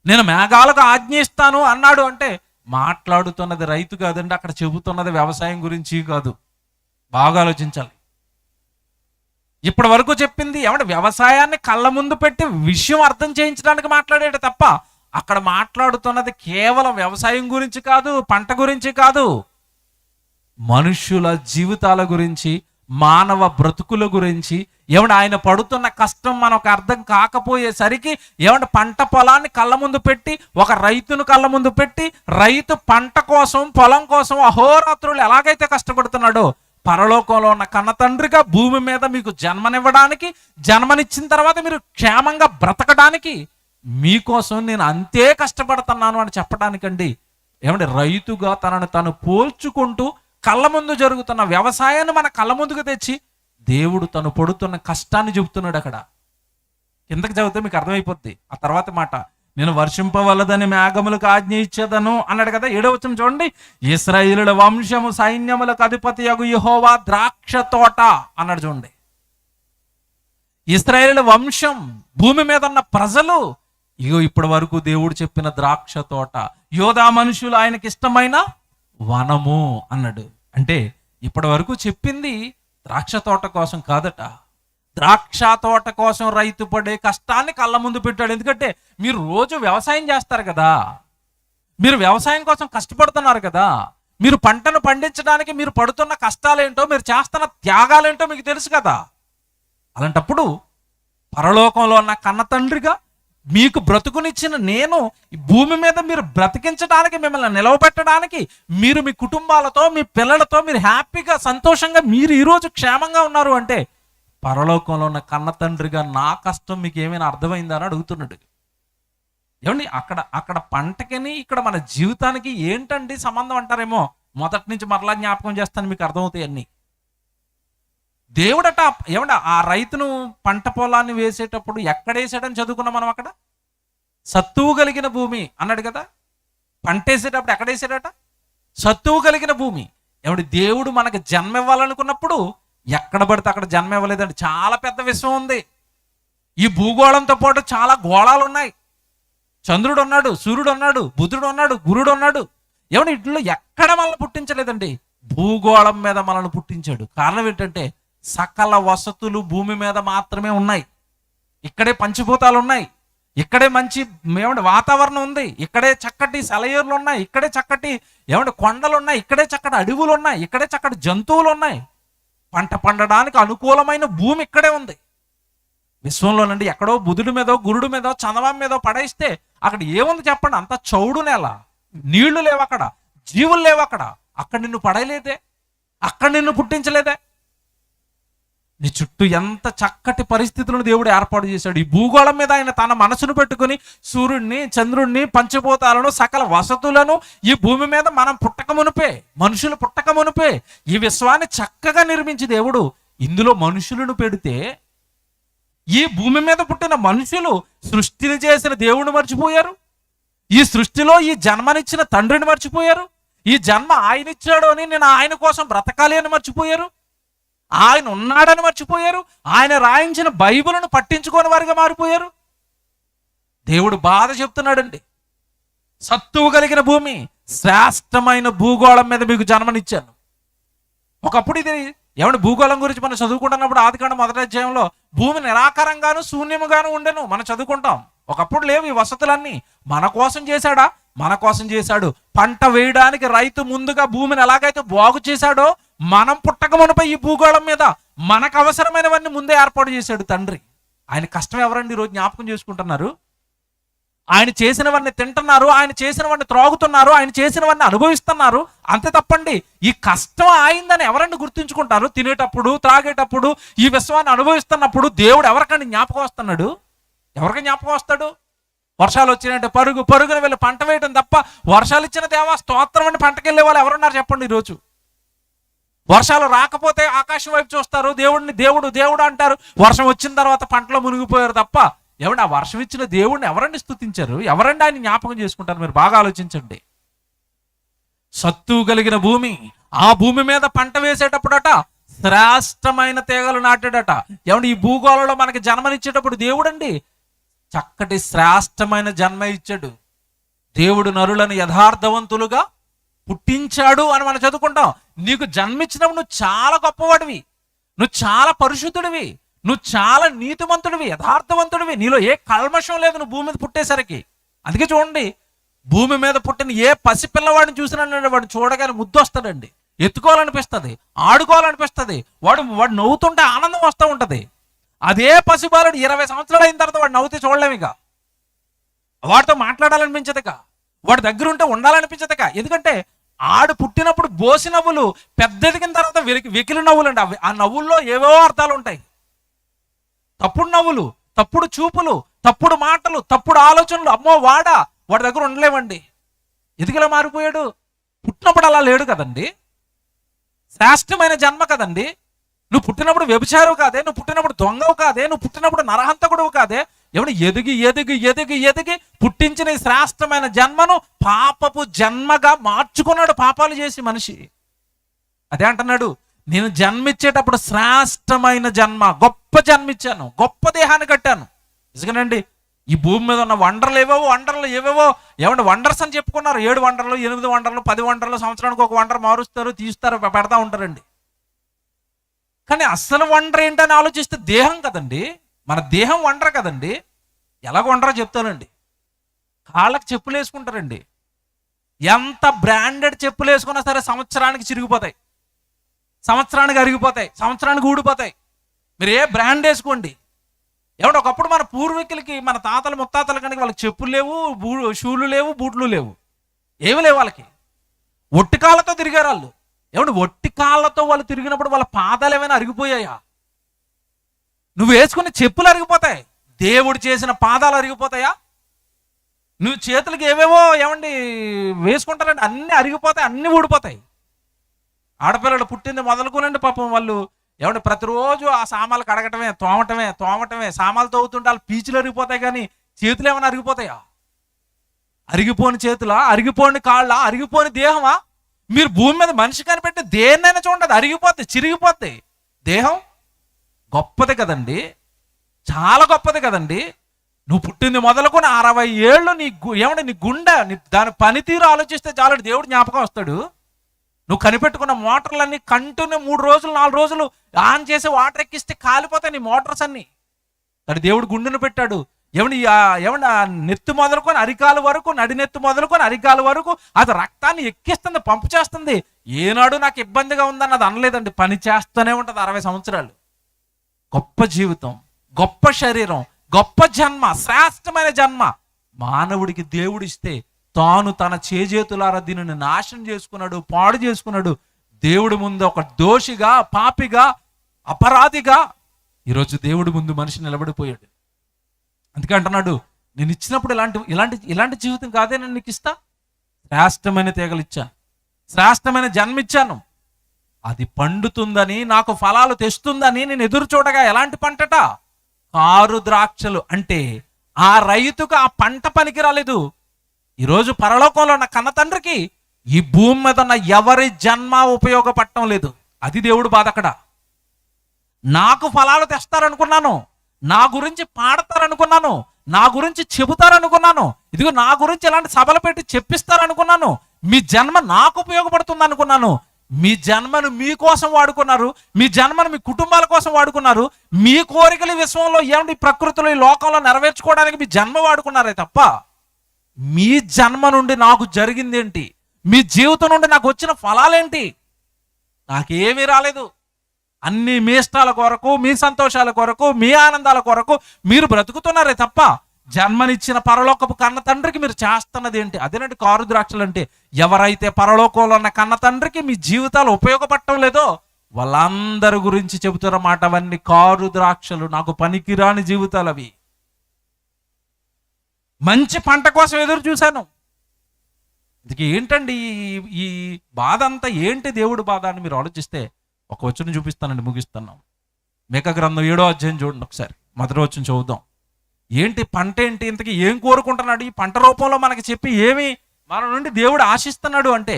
నేను మేఘాలకు ఆజ్ఞ ఇస్తాను అన్నాడు అంటే మాట్లాడుతున్నది రైతు కాదండి, అక్కడ చెబుతున్నది వ్యవసాయం గురించి కాదు. బాగా ఆలోచించాలి. ఇప్పటి వరకు చెప్పింది ఏమంటే వ్యవసాయాన్ని కళ్ళ ముందు పెట్టి విషయం అర్థం చేయించడానికి మాట్లాడాడు తప్ప అక్కడ మాట్లాడుతున్నది కేవలం వ్యవసాయం గురించి కాదు, పంట గురించి కాదు, మనుష్యుల జీవితాల గురించి, మానవ బ్రతుకుల గురించి. ఏమంటే ఆయన పడుతున్న కష్టం మనకు అర్థం కాకపోయేసరికి ఏమంటే పంట పొలాన్ని కళ్ళ ముందు పెట్టి, ఒక రైతును కళ్ళ ముందు పెట్టి, రైతు పంట కోసం, పొలం కోసం అహోరాత్రులు ఎలాగైతే కష్టపడుతున్నాడో, పరలోకంలో ఉన్న కన్న తండ్రిగా భూమి మీద మీకు జన్మనివ్వడానికి, జన్మనిచ్చిన తర్వాత మీరు క్షేమంగా బ్రతకడానికి మీకోసం నేను అంతే కష్టపడుతున్నాను అని చెప్పడానికండి. ఏమంటే రైతుగా తనను తాను పోల్చుకుంటూ కళ్ళ ముందు జరుగుతున్న వ్యవసాయాన్ని మన కళ్ళ ముందుకు తెచ్చి దేవుడు తను పడుతున్న కష్టాన్ని చెబుతున్నాడు. అక్కడ కిందకి చదివితే మీకు అర్థమైపోద్ది. ఆ తర్వాత మాట, నేను వర్షింపవలదని మేఘములకు ఆజ్ఞ ఇచ్చేదను అన్నాడు కదా. 7వ వచనం చూడండి, ఇశ్రాయేలుల వంశము సైన్యములకు అధిపతి యగు యెహోవా ద్రాక్ష తోట అన్నాడు. చూడండి, ఇశ్రాయేలుల వంశం, భూమి మీద ఉన్న ప్రజలు, ఇగో ఇప్పటి వరకు దేవుడు చెప్పిన ద్రాక్ష తోట, యోధా మనుషులు ఆయనకి ఇష్టమైన వనము అన్నాడు. అంటే ఇప్పటి వరకు చెప్పింది ద్రాక్ష తోట కోసం కాదట, ద్రాక్ష తోట కోసం రైతు పడే కష్టాన్ని కళ్ళ ముందు పెట్టాడు. ఎందుకంటే మీరు రోజు వ్యవసాయం చేస్తారు కదా, మీరు వ్యవసాయం కోసం కష్టపడుతున్నారు కదా, మీరు పంటను పండించడానికి మీరు పడుతున్న కష్టాలేంటో, మీరు చేస్తున్న త్యాగాలేంటో మీకు తెలుసు కదా. అలాంటప్పుడు పరలోకంలో ఉన్న కన్న తండ్రిగా మీకు బ్రతుకునిచ్చిన నేను ఈ భూమి మీద మీరు బ్రతికించడానికి, మిమ్మల్ని నిలవబెట్టడానికి, మీరు మీ కుటుంబాలతో, మీ పిల్లలతో మీరు హ్యాపీగా, సంతోషంగా మీరు ఈరోజు క్షేమంగా ఉన్నారు అంటే పరలోకంలో ఉన్న కన్న తండ్రిగా నా కష్టం మీకు ఏమైనా అర్థమైందా అని అడుగుతున్నాడు. ఏమండి, అక్కడ పంటకిని ఇక్కడ మన జీవితానికి ఏంటండి సంబంధం అంటారేమో. మొదటి నుంచి మరలా జ్ఞాపకం చేస్తాను, మీకు అర్థమవుతాయి అన్నీ. దేవుడట ఏమంటే ఆ రైతును పంట పొలాన్ని వేసేటప్పుడు ఎక్కడ వేసాడని చదువుకున్నాం మనం. అక్కడ సత్తువు కలిగిన భూమి అన్నాడు కదా. పంట వేసేటప్పుడు ఎక్కడ వేసాడట? సత్తువు కలిగిన భూమి. ఏమంటే దేవుడు మనకు జన్మ ఇవ్వాలనుకున్నప్పుడు ఎక్కడ పడితే అక్కడ జన్మ ఇవ్వలేదండి. చాలా పెద్ద విషయం ఉంది. ఈ భూగోళంతో పాటు చాలా గోళాలు ఉన్నాయి. చంద్రుడు ఉన్నాడు, సూర్యుడు ఉన్నాడు, బుధుడు ఉన్నాడు, గురుడు ఉన్నాడు. ఏమంటే ఇట్లో ఎక్కడ మనల్ని పుట్టించలేదండి, భూగోళం మీద మనల్ని పుట్టించాడు. కారణం ఏంటంటే సకల వసతులు భూమి మీద మాత్రమే ఉన్నాయి. ఇక్కడే పంచభూతాలు ఉన్నాయి, ఇక్కడే మంచి ఏమంటే వాతావరణం ఉంది, ఇక్కడే చక్కటి సెలయేర్లు ఉన్నాయి, ఇక్కడే చక్కటి ఏమంటే కొండలు ఉన్నాయి, ఇక్కడే చక్కటి అడవులు ఉన్నాయి, ఇక్కడే చక్కటి జంతువులు ఉన్నాయి. పంట పండడానికి అనుకూలమైన భూమి ఇక్కడే ఉంది. విశ్వంలోనండి ఎక్కడో బుధుడి మీదో గురుడి మీదో చందమామ మీదో పడేస్తే అక్కడ ఏముంది చెప్పండి? అంత చౌడు నేల, నీళ్లు లేవు, అక్కడ జీవులు లేవు. అక్కడ నిన్ను పడలేదే, అక్కడ నిన్ను పుట్టించలేదే. నీ చుట్టూ ఎంత చక్కటి పరిస్థితులను దేవుడు ఏర్పాటు చేశాడు. ఈ భూగోళం మీద ఆయన తన మనసును పెట్టుకుని సూర్యుడిని, చంద్రుడిని, పంచభూతాలను, సకల వసతులను ఈ భూమి మీద మనం పుట్టక మునిపే, మనుషులు పుట్టక మునిపే ఈ విశ్వాన్ని చక్కగా నిర్మించి దేవుడు ఇందులో మనుషులను పెడితే, ఈ భూమి మీద పుట్టిన మనుషులు సృష్టిని చేసిన దేవుడిని మర్చిపోయారు. ఈ సృష్టిలో ఈ జన్మనిచ్చిన తండ్రిని మర్చిపోయారు. ఈ జన్మ ఆయన ఇచ్చాడు అని నేను ఆయన కోసం బ్రతకాలి అని మర్చిపోయారు. ఆయన ఉన్నాడని మర్చిపోయారు. ఆయన రాయించిన బైబిల్ను పట్టించుకోని వారిగా మారిపోయారు. దేవుడు బాధ చెప్తున్నాడండి. సత్తువు కలిగిన భూమి, శ్రేష్టమైన భూగోళం మీద మీకు జన్మనిచ్చాను. ఒకప్పుడు ఇది ఏమంటే భూగోళం గురించి మనం చదువుకుంటున్నప్పుడు ఆదికాండం 1వ అధ్యాయంలో భూమి నిరాకారంగాను శూన్యముగాను ఉండెను మనం చదువుకుంటాం. ఒకప్పుడు లేవు ఈ వసతులన్నీ. మన కోసం చేశాడా? మన కోసం చేశాడు. పంట వేయడానికి రైతు ముందుగా భూమిని ఎలాగైతే బాగు చేశాడో, మనం పుట్టక మునుపై ఈ భూగోళం మీద మనకు అవసరమైనవన్నీ ముందే ఏర్పాటు చేశాడు తండ్రి. ఆయన కష్టం ఎవరండి ఈరోజు జ్ఞాపకం చేసుకుంటున్నారు? ఆయన చేసినవన్నీ తింటున్నారు, ఆయన చేసినవన్నీ త్రాగుతున్నారు, ఆయన చేసినవన్నీ అనుభవిస్తున్నారు. అంతే తప్పండి. ఈ కష్టం ఆయిందని ఎవరండి గుర్తుంచుకుంటారు? తినేటప్పుడు, త్రాగేటప్పుడు, ఈ విశ్వాన్ని అనుభవిస్తున్నప్పుడు దేవుడు ఎవరికండి జ్ఞాపకం వస్తున్నాడు? ఎవరికి జ్ఞాపకం వస్తాడు? వర్షాలు వచ్చినాయంటే పరుగున వెళ్ళి పంట వేయడం తప్ప, వర్షాలు ఇచ్చిన దేవా స్తోత్రం అని పంటకి వెళ్ళే వాళ్ళు ఎవరున్నారు చెప్పండి? ఈరోజు వర్షాలు రాకపోతే ఆకాశం వైపు చూస్తారు, దేవుడిని దేవుడు దేవుడు అంటారు. వర్షం వచ్చిన తర్వాత పంటలో మునిగిపోయారు తప్ప, ఎవడు ఆ వర్షం ఇచ్చిన దేవుడిని ఎవరండి స్తుతించారు? ఎవరండి ఆయన జ్ఞాపకం చేసుకుంటారు? మీరు బాగా ఆలోచించండి. సత్తువు కలిగిన భూమి, ఆ భూమి మీద పంట వేసేటప్పుడట శ్రేష్టమైన తీగలు నాటాడట. ఏమంటే ఈ భూగోళంలో మనకి జన్మనిచ్చేటప్పుడు దేవుడండి చక్కటి శ్రేష్టమైన జన్మ ఇచ్చాడు. దేవుడు నరులను యథార్థవంతులుగా పుట్టించాడు అని మనం చదువుకుంటాం. నీకు జన్మించినప్పుడు నువ్వు చాలా గొప్పవాడివి, నువ్వు చాలా పరిశుద్ధుడివి, నువ్వు చాలా నీతిమంతుడివి, యథార్థవంతుడివి, నీలో ఏ కల్మషం లేదు నువ్వు భూమి మీద పుట్టేసరికి. అందుకే చూడండి, భూమి మీద పుట్టిన ఏ పసిపిల్లవాడిని చూసినా వాడిని చూడగానే ముద్దు వస్తాడండి, ఎత్తుకోవాలనిపిస్తుంది, ఆడుకోవాలనిపిస్తుంది, వాడు నవ్వుతుంటే ఆనందం వస్తూ ఉంటుంది. అదే పసిబాలుడు 20 సంవత్సరాలు అయిన తర్వాత వాడు నవ్వుతే చూడలేమిక, వాడితో మాట్లాడాలనిపించదుక, వాడి దగ్గర ఉంటే ఉండాలనిపించదుక. ఎందుకంటే ఆడు పుట్టినప్పుడు బోసి నవ్వులు, పెద్ద ఎదిగిన తర్వాత వెకిలి నవ్వులు అండి. ఆ నవ్వుల్లో ఏవో అర్థాలు ఉంటాయి. తప్పుడు నవ్వులు, తప్పుడు చూపులు, తప్పుడు మాటలు, తప్పుడు ఆలోచనలు. అమ్మో వాడి దగ్గర ఉండలేమండి. ఎదిగిలా మారిపోయాడు. పుట్టినప్పుడు అలా లేడు కదండి, శ్రేష్టమైన జన్మ కదండి. నువ్వు పుట్టినప్పుడు వ్యభిచారవు కాదే, నువ్వు పుట్టినప్పుడు దొంగవు కాదే, నువ్వు పుట్టినప్పుడు నరహంతకుడువు కాదే. ఎవడు ఎదిగి ఎదిగి ఎదిగి ఎదిగి పుట్టించిన ఈ శ్రేష్టమైన జన్మను పాపపు జన్మగా మార్చుకున్నాడు, పాపాలు చేసి మనిషి. అదే అంటున్నాడు, నేను జన్మించేటప్పుడు శ్రేష్టమైన జన్మ, గొప్ప జన్మిచ్చాను, గొప్ప దేహాన్ని కట్టాను. నిజంగానండి, ఈ భూమి మీద ఉన్న వండర్లు ఏవేవో ఏమంటే వండర్స్ అని చెప్పుకున్నారు. 7 వండర్లు, 8 వండర్లు, 10 వండర్లు, సంవత్సరానికి ఒక వండర్ మారుస్తారు, తీస్తారు, పెడతా ఉంటారండి. కానీ అస్సలు వండర్ ఏంటని ఆలోచిస్తే దేహం కదండి, మన దేహం వండర్ కదండి. ఎలాగ వండరో చెప్తానండి. కాళ్ళకి చెప్పులు వేసుకుంటారండి, ఎంత బ్రాండెడ్ చెప్పులు వేసుకున్నా సరే సంవత్సరానికి చిరిగిపోతాయి, సంవత్సరానికి అరిగిపోతాయి, సంవత్సరానికి ఊడిపోతాయి. మీరు ఏ బ్రాండ్ వేసుకోండి. ఏమంటే ఒకప్పుడు మన పూర్వీకులకి, మన తాతలు ముత్తాతలు కనుక వాళ్ళకి చెప్పులు లేవు, షూలు లేవు, బూట్లు లేవు, ఏమి లేవు. వాళ్ళకి ఒట్టి కాళ్ళతో తిరిగారు వాళ్ళు. ఏమంటే ఒట్టి కాళ్ళతో వాళ్ళు తిరిగినప్పుడు వాళ్ళ పాదాలు ఏమైనా అరిగిపోయాయా? నువ్వు వేసుకునే చెప్పులు అరిగిపోతాయి, దేవుడు చేసిన పాదాలు అరిగిపోతాయా? నువ్వు చేతులకి ఏవేవో ఏమండి వేసుకుంటారండి, అన్నీ అరిగిపోతాయి, అన్నీ ఊడిపోతాయి. ఆడపిల్లలు పుట్టింది మొదలుకునండి పాపం వాళ్ళు ఏమంటే ప్రతిరోజు ఆ సామాన్లు కడగటమే, తోమటమే. సామాన్లు తవ్వుతుంటే వాళ్ళు పీచులు అరిగిపోతాయి, కానీ చేతులు ఏమైనా అరిగిపోతాయా? అరిగిపోని చేతులా, అరిగిపోని కాళ్ళ, అరిగిపోని దేహమా? మీరు భూమి మీద మనిషి కనిపెట్టి దేన్నైనా చూడండి, అది అరిగిపోద్ది, చిరిగిపోద్ది. దేహం గొప్పది కదండి. చాలా గొప్పది కదండి. నువ్వు పుట్టింది మొదలుకొని 60 ఏళ్ళు నీ గుండె దాని పనితీరు ఆలోచిస్తే చాలు దేవుడు జ్ఞాపకం వస్తాడు. నువ్వు కనిపెట్టుకున్న మోటార్లన్నీ కంటిన్యూ 3 రోజులు 4 రోజులు ఆన్ చేసి వాటర్ ఎక్కిస్తే కాలిపోతాయి నీ మోటార్స్ అన్నీ. కానీ దేవుడు గుండెను పెట్టాడు. ఏమండి నెత్తి మొదలుకొని అరికాలు వరకు, నడినెత్తి మొదలుకొని అరికాలు వరకు అది రక్తాన్ని ఎక్కిస్తుంది, పంపు చేస్తుంది. ఏనాడు నాకు ఇబ్బందిగా ఉందని అది అనలేదండి. పని చేస్తూనే ఉంటుంది 60 సంవత్సరాలు. గొప్ప జీవితం, గొప్ప శరీరం, గొప్ప జన్మ, శ్రేష్టమైన జన్మ మానవుడికి దేవుడిస్తే తాను తన చేజేతులారా దీనిని నాశనం చేసుకున్నాడు, పాడు చేసుకున్నాడు. దేవుడి ముందు ఒక దోషిగా, పాపిగా, అపరాధిగా ఈరోజు దేవుడి ముందు మనిషి నిలబడిపోయాడు. అందుకే అంటున్నాడు, నేను ఇచ్చినప్పుడు ఇలాంటి జీవితం కాదే నేను నీకు ఇస్తా. శ్రేష్టమైన తీగలు ఇచ్చాను, శ్రేష్టమైన జన్మ ఇచ్చాను. అది పండుతుందని, నాకు ఫలాలు తెస్తుందని నేను ఎదురు చూడగా ఎలాంటి పంటట? కారు ద్రాక్షలు. అంటే ఆ రైతుకు ఆ పంట పనికి రాలేదు. ఈరోజు పరలోకంలో ఉన్న కన్న తండ్రికి ఈ భూమి మీద ఉన్న ఎవరి జన్మ ఉపయోగపడటం లేదు. అది దేవుడు బాధ అక్కడ. నాకు ఫలాలు తెస్తారనుకున్నాను, నా గురించి పాడతారనుకున్నాను, నా గురించి చెబుతారనుకున్నాను, ఇదిగో నా గురించి ఇలాంటి సభలు పెట్టి చెప్పిస్తారనుకున్నాను, మీ జన్మ నాకు ఉపయోగపడుతుంది అనుకున్నాను. మీ జన్మను మీకోసం వాడుకున్నారు, మీ జన్మను మీ కుటుంబాల కోసం వాడుకున్నారు, మీ కోరికలు విశ్వంలో ఏమండి ప్రకృతిలో ఈ లోకంలో నెరవేర్చుకోవడానికి మీ జన్మ వాడుకున్నారే తప్ప మీ జన్మ నుండి నాకు జరిగింది ఏంటి, మీ జీవితం నుండి నాకు వచ్చిన ఫలాలేంటి? నాకేమీ రాలేదు. అన్ని మీ ఇష్టాల కొరకు, మీ సంతోషాల కొరకు, మీ ఆనందాల కొరకు మీరు బ్రతుకుతున్నారే తప్ప జన్మనిచ్చిన పరలోకపు కన్న తండ్రికి మీరు చేస్తున్నది ఏంటి? అదేనండి కారు ద్రాక్షలు అంటే. ఎవరైతే పరలోకంలో ఉన్న కన్న తండ్రికి మీ జీవితాలు ఉపయోగపడటం లేదో వాళ్ళందరి గురించి చెబుతున్నమాట అవన్నీ కారు ద్రాక్షలు, నాకు పనికిరాని జీవితాలు అవి. మంచి పంట కోసం ఎదురు చూశాను. ఇందుకు ఏంటండి ఈ బాధ అంతా ఏంటి? దేవుడు బాధ అని మీరు ఆలోచిస్తే ఒక వచనం చూపిస్తానండి, ముగిస్తున్నాం. మీకా గ్రంథం 7వ అధ్యాయం చూడండి ఒకసారి. మొదటి వచనం చదువుదాం. ఏంటి పంట ఏంటి? ఇంతకీ ఏం కోరుకుంటున్నాడు? ఈ పంట రూపంలో మనకి చెప్పి ఏమి మన నుండి దేవుడు ఆశిస్తున్నాడు అంటే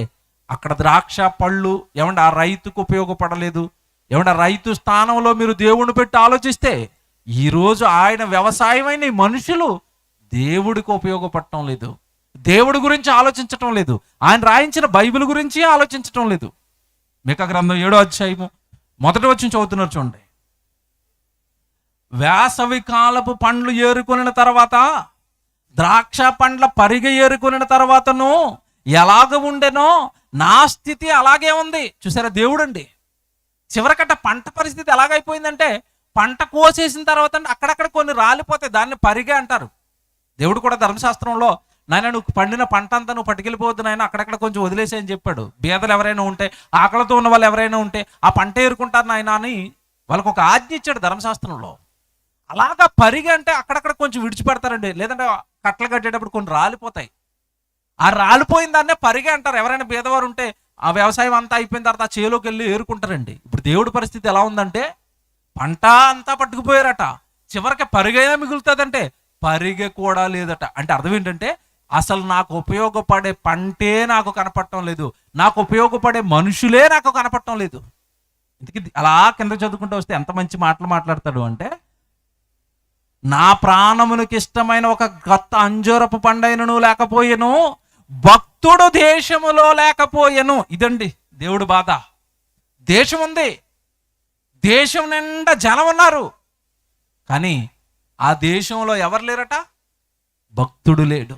అక్కడ ద్రాక్ష పళ్ళు ఏమంటే ఆ రైతుకు ఉపయోగపడలేదు. ఏమంటే రైతు స్థానంలో మీరు దేవుడిని పెట్టి ఆలోచిస్తే ఈరోజు ఆయన వ్యవసాయమైన ఈ మనుషులు దేవుడికి ఉపయోగపడటం లేదు, దేవుడి గురించి ఆలోచించటం లేదు, ఆయన రాయించిన బైబిల్ గురించి ఆలోచించటం లేదు. మీకా గ్రంథం 7వ అధ్యాయము మొదటి వచనం చదువుతున్నారు చూడండి. వేసవి కాలపు పండ్లు ఏరుకొనిన తర్వాత, ద్రాక్ష పండ్ల పరిగ ఏరుకొనిన తర్వాతను ఎలాగ ఉండెనో నా స్థితి అలాగే ఉంది. చూసారా దేవుడు అండి. చివరికట్ట పంట పరిస్థితి ఎలాగైపోయిందంటే పంట కోసేసిన తర్వాత అంటే అక్కడక్కడ కొన్ని రాలిపోతాయి, దాన్ని పరిగే అంటారు. దేవుడు కూడా ధర్మశాస్త్రంలో నాయన నువ్వు పండిన పంట అంతా నువ్వు పట్టుకెళ్ళిపోవద్దు నాయన, అక్కడక్కడ కొంచెం వదిలేసే అని చెప్పాడు. బీదలు ఎవరైనా ఉంటే, ఆకలితో ఉన్న వాళ్ళు ఎవరైనా ఉంటే ఆ పంట ఏరుకుంటారు నాయన అని వాళ్ళకు ఒక ఆజ్ఞ ఇచ్చాడు ధర్మశాస్త్రంలో. అలాగా పరిగి అంటే అక్కడక్కడ కొంచెం విడిచిపెడతారండి, లేదంటే కట్టలు కట్టేటప్పుడు కొన్ని రాలిపోతాయి. ఆ రాలిపోయిన దాన్నే పరిగే అంటారు. ఎవరైనా బీదవారు ఉంటే ఆ వ్యవసాయం అంతా అయిపోయిన తర్వాత ఆ చేలోకి వెళ్ళి ఏరుకుంటారండి. ఇప్పుడు దేవుడి పరిస్థితి ఎలా ఉందంటే పంట అంతా పట్టుకుపోయారట, చివరికి పరిగైనా మిగులుతుందంటే పరిగె కూడా లేదట. అంటే అర్థం ఏంటంటే అసలు నాకు ఉపయోగపడే పంటే నాకు కనపడటం లేదు, నాకు ఉపయోగపడే మనుషులే నాకు కనపడటం లేదు. ఇందుకే అలా కింద చదువుకుంటూ వస్తే ఎంత మంచి మాటలు మాట్లాడతాడు అంటే, నా ప్రాణమునికి ఇష్టమైన ఒక కొత్త అంజూరపు పండైనను లేకపోయెను, భక్తుడు దేశములో లేకపోయెను. ఇదండి దేవుడు బాధ. దేశం ఉంది, దేశం నిండా జనం ఉన్నారు, కానీ ఆ దేశంలో ఎవరు లేరట? భక్తుడు లేడు.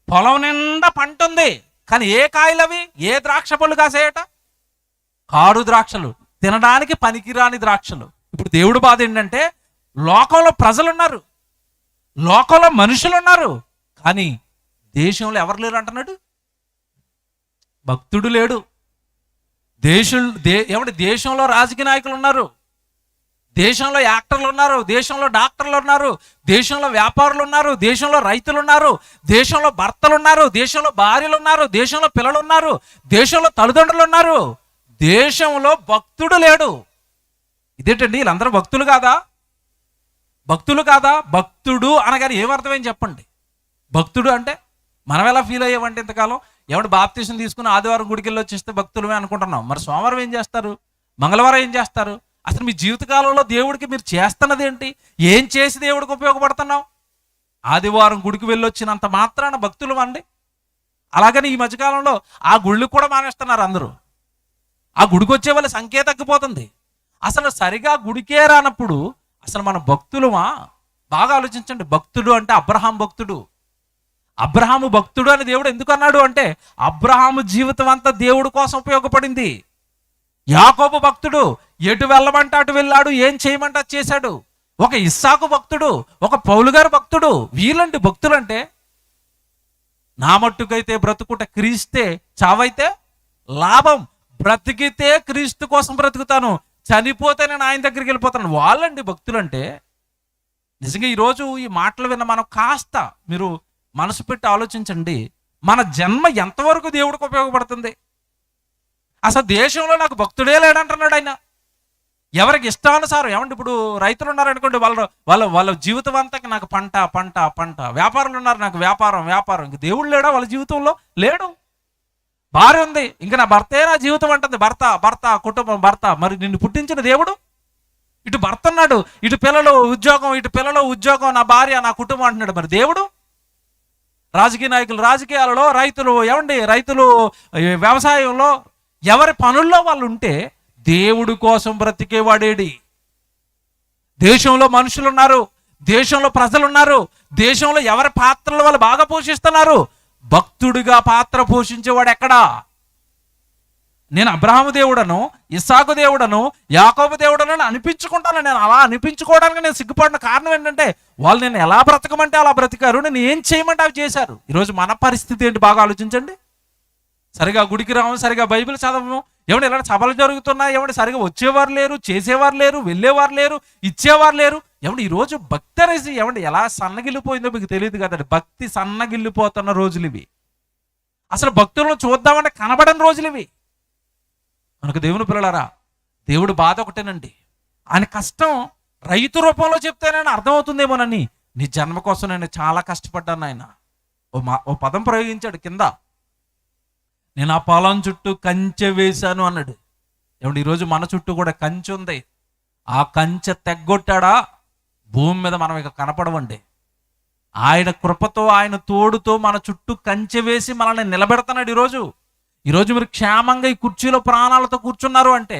పొలం నిండా పంట ఉంది, కానీ ఏ కాయలు అవి? ఏ ద్రాక్ష పళ్ళు కాసేయట? కారు ద్రాక్షలు, తినడానికి పనికిరాని ద్రాక్షలు. ఇప్పుడు దేవుడు బాధ ఏంటంటే లోకంలో ప్రజలు ఉన్నారు, లోకంలో మనుషులు ఉన్నారు, కానీ దేశంలో ఎవరు లేరు అంటున్నాడు? భక్తుడు లేడు. దేశంలో రాజకీయ నాయకులు ఉన్నారు, దేశంలో యాక్టర్లు ఉన్నారు, దేశంలో డాక్టర్లు ఉన్నారు, దేశంలో వ్యాపారులు ఉన్నారు, దేశంలో రైతులు ఉన్నారు, దేశంలో భర్తలు ఉన్నారు, దేశంలో భార్యలు ఉన్నారు, దేశంలో పిల్లలు ఉన్నారు, దేశంలో తల్లిదండ్రులు ఉన్నారు. దేశంలో భక్తుడు లేడు. ఇదేంటండి, వీళ్ళందరూ భక్తులు కాదా? భక్తులు కాదా? భక్తుడు అనగానే ఏమర్థమేం చెప్పండి? భక్తుడు అంటే మనం ఎలా ఫీల్ అయ్యామంటే ఇంతకాలం ఎవడు బాప్తీసం తీసుకుని ఆదివారం గుడికి వెళ్ళి వచ్చేస్తే భక్తులమే అనుకుంటున్నాం. మరి సోమవారం ఏం చేస్తారు, మంగళవారం ఏం చేస్తారు, అసలు మీ జీవితకాలంలో దేవుడికి మీరు చేస్తున్నది ఏంటి? ఏం చేసి దేవుడికి ఉపయోగపడుతున్నావు? ఆదివారం గుడికి వెళ్ళొచ్చినంత మాత్రాన భక్తులు అండి. అలాగని ఈ మధ్యకాలంలో ఆ గుళ్ళు కూడా మానేస్తున్నారు అందరూ. ఆ గుడికి వచ్చే వాళ్ళ సంఖ్య తగ్గిపోతుంది. అసలు సరిగా గుడికే రానప్పుడు అసలు మన భక్తులమా? బాగా ఆలోచించండి. భక్తుడు అంటే అబ్రహాం భక్తుడు. అబ్రహాము భక్తుడు అని దేవుడు ఎందుకు అన్నాడు అంటే, అబ్రహాము జీవితం అంతా దేవుడి కోసం ఉపయోగపడింది. యాకోబు భక్తుడు, ఎటు వెళ్ళమంటే అటు వెళ్ళాడు, ఏం చేయమంటే అది చేశాడు. ఒక ఇస్సాకు భక్తుడు, ఒక పౌలు గారు భక్తుడు. వీళ్ళంటి భక్తులు అంటే, నా మట్టుకైతే బ్రతుకుట క్రీస్తే, చావైతే లాభం. బ్రతికితే క్రీస్తు కోసం బ్రతుకుతాను, చనిపోతే నేను ఆయన దగ్గరికి వెళ్ళిపోతాను. వాళ్ళండి భక్తులు అంటే. నిజంగా ఈరోజు ఈ మాటలు విన్న మనం కాస్త మీరు మనసు పెట్టి ఆలోచించండి. మన జన్మ ఎంతవరకు దేవుడికి ఉపయోగపడుతుంది? అసలు దేశంలో నాకు భక్తుడే లేడంటున్నాడు ఆయన. ఎవరికి ఇష్టానుసారం. ఏమంటే ఇప్పుడు రైతులు ఉన్నారనుకోండి, వాళ్ళ జీవితం అంతా నాకు పంట పంట పంట. వ్యాపారులు ఉన్నారు, నాకు వ్యాపారం వ్యాపారం. ఇంక దేవుడు లేడా వాళ్ళ జీవితంలో? లేడు. భార్య ఉంది, ఇంకా నా భర్తే నా జీవితం అంటుంది. భర్త భర్త కుటుంబం భర్త. మరి నిన్ను పుట్టించిన దేవుడు? ఇటు భర్త ఉన్నాడు, ఇటు పిల్లలు ఉద్యోగం, ఇటు పిల్లలు ఉద్యోగం, నా భార్య నా కుటుంబం అంటున్నాడు. మరి దేవుడు? రాజకీయ నాయకులు రాజకీయాలలో, రైతులు రైతులు వ్యవసాయంలో, ఎవరి పనుల్లో వాళ్ళు ఉంటే దేవుడి కోసం బ్రతికేవాడేడి? దేశంలో మనుషులు ఉన్నారు, దేశంలో ప్రజలు ఉన్నారు, దేశంలో ఎవరి పాత్రలు వాళ్ళు బాగా పోషిస్తున్నారు. భక్తుడిగా పాత్ర పోషించేవాడు ఎక్కడా? నేను అబ్రహాము దేవుడను, ఇస్సాకు దేవుడను, యాకోబు దేవుడను అనిపించుకుంటాను. నేను అలా అనిపించుకోవడానికి నేను సిగ్గుపడిన కారణం ఏంటంటే, వాళ్ళు నేను ఎలా బ్రతకమంటే అలా బ్రతికారు, నేను ఏం చేయమంటే అవి చేశారు. ఈరోజు మన పరిస్థితి ఏంటి బాగా ఆలోచించండి. సరిగా గుడికి రాము, సరిగా బైబిల్ చదవము, ఇలా సభలు జరుగుతున్నాయి, సరిగా వచ్చేవారు లేరు, చేసేవారు లేరు, వెళ్ళేవారు లేరు, ఇచ్చేవారు లేరు. ఈరోజు భక్తి అనేసి ఎలా సన్నగిల్లిపోయిందో మీకు తెలియదు కదండి. భక్తి సన్నగిల్లిపోతున్న రోజులు ఇవి. అసలు భక్తులను చూద్దామంటే కనబడని రోజులు ఇవి. మనకు దేవుని పిల్లలారా, దేవుడు బాధ ఒకటేనండి. ఆయన కష్టం రైతు రూపంలో చెప్తేనైనా అర్థమవుతుందేమోనని. నీ జన్మ కోసం నేను చాలా కష్టపడ్డాను ఆయన. ఓ పదం ప్రయోగించాడు కింద, నేను ఆ పొలం చుట్టూ కంచె వేశాను అన్నాడు. ఈరోజు మన చుట్టూ కూడా కంచె ఉంది. ఆ కంచె తెగ్గొట్టాడా భూమి మీద మనం ఇక కనపడవండి. ఆయన కృపతో, ఆయన తోడుతో మన చుట్టూ కంచె వేసి మనల్ని నిలబెడుతున్నాడు. ఈరోజు మీరు క్షేమంగా ఈ కుర్చీలో ప్రాణాలతో కూర్చున్నారు అంటే,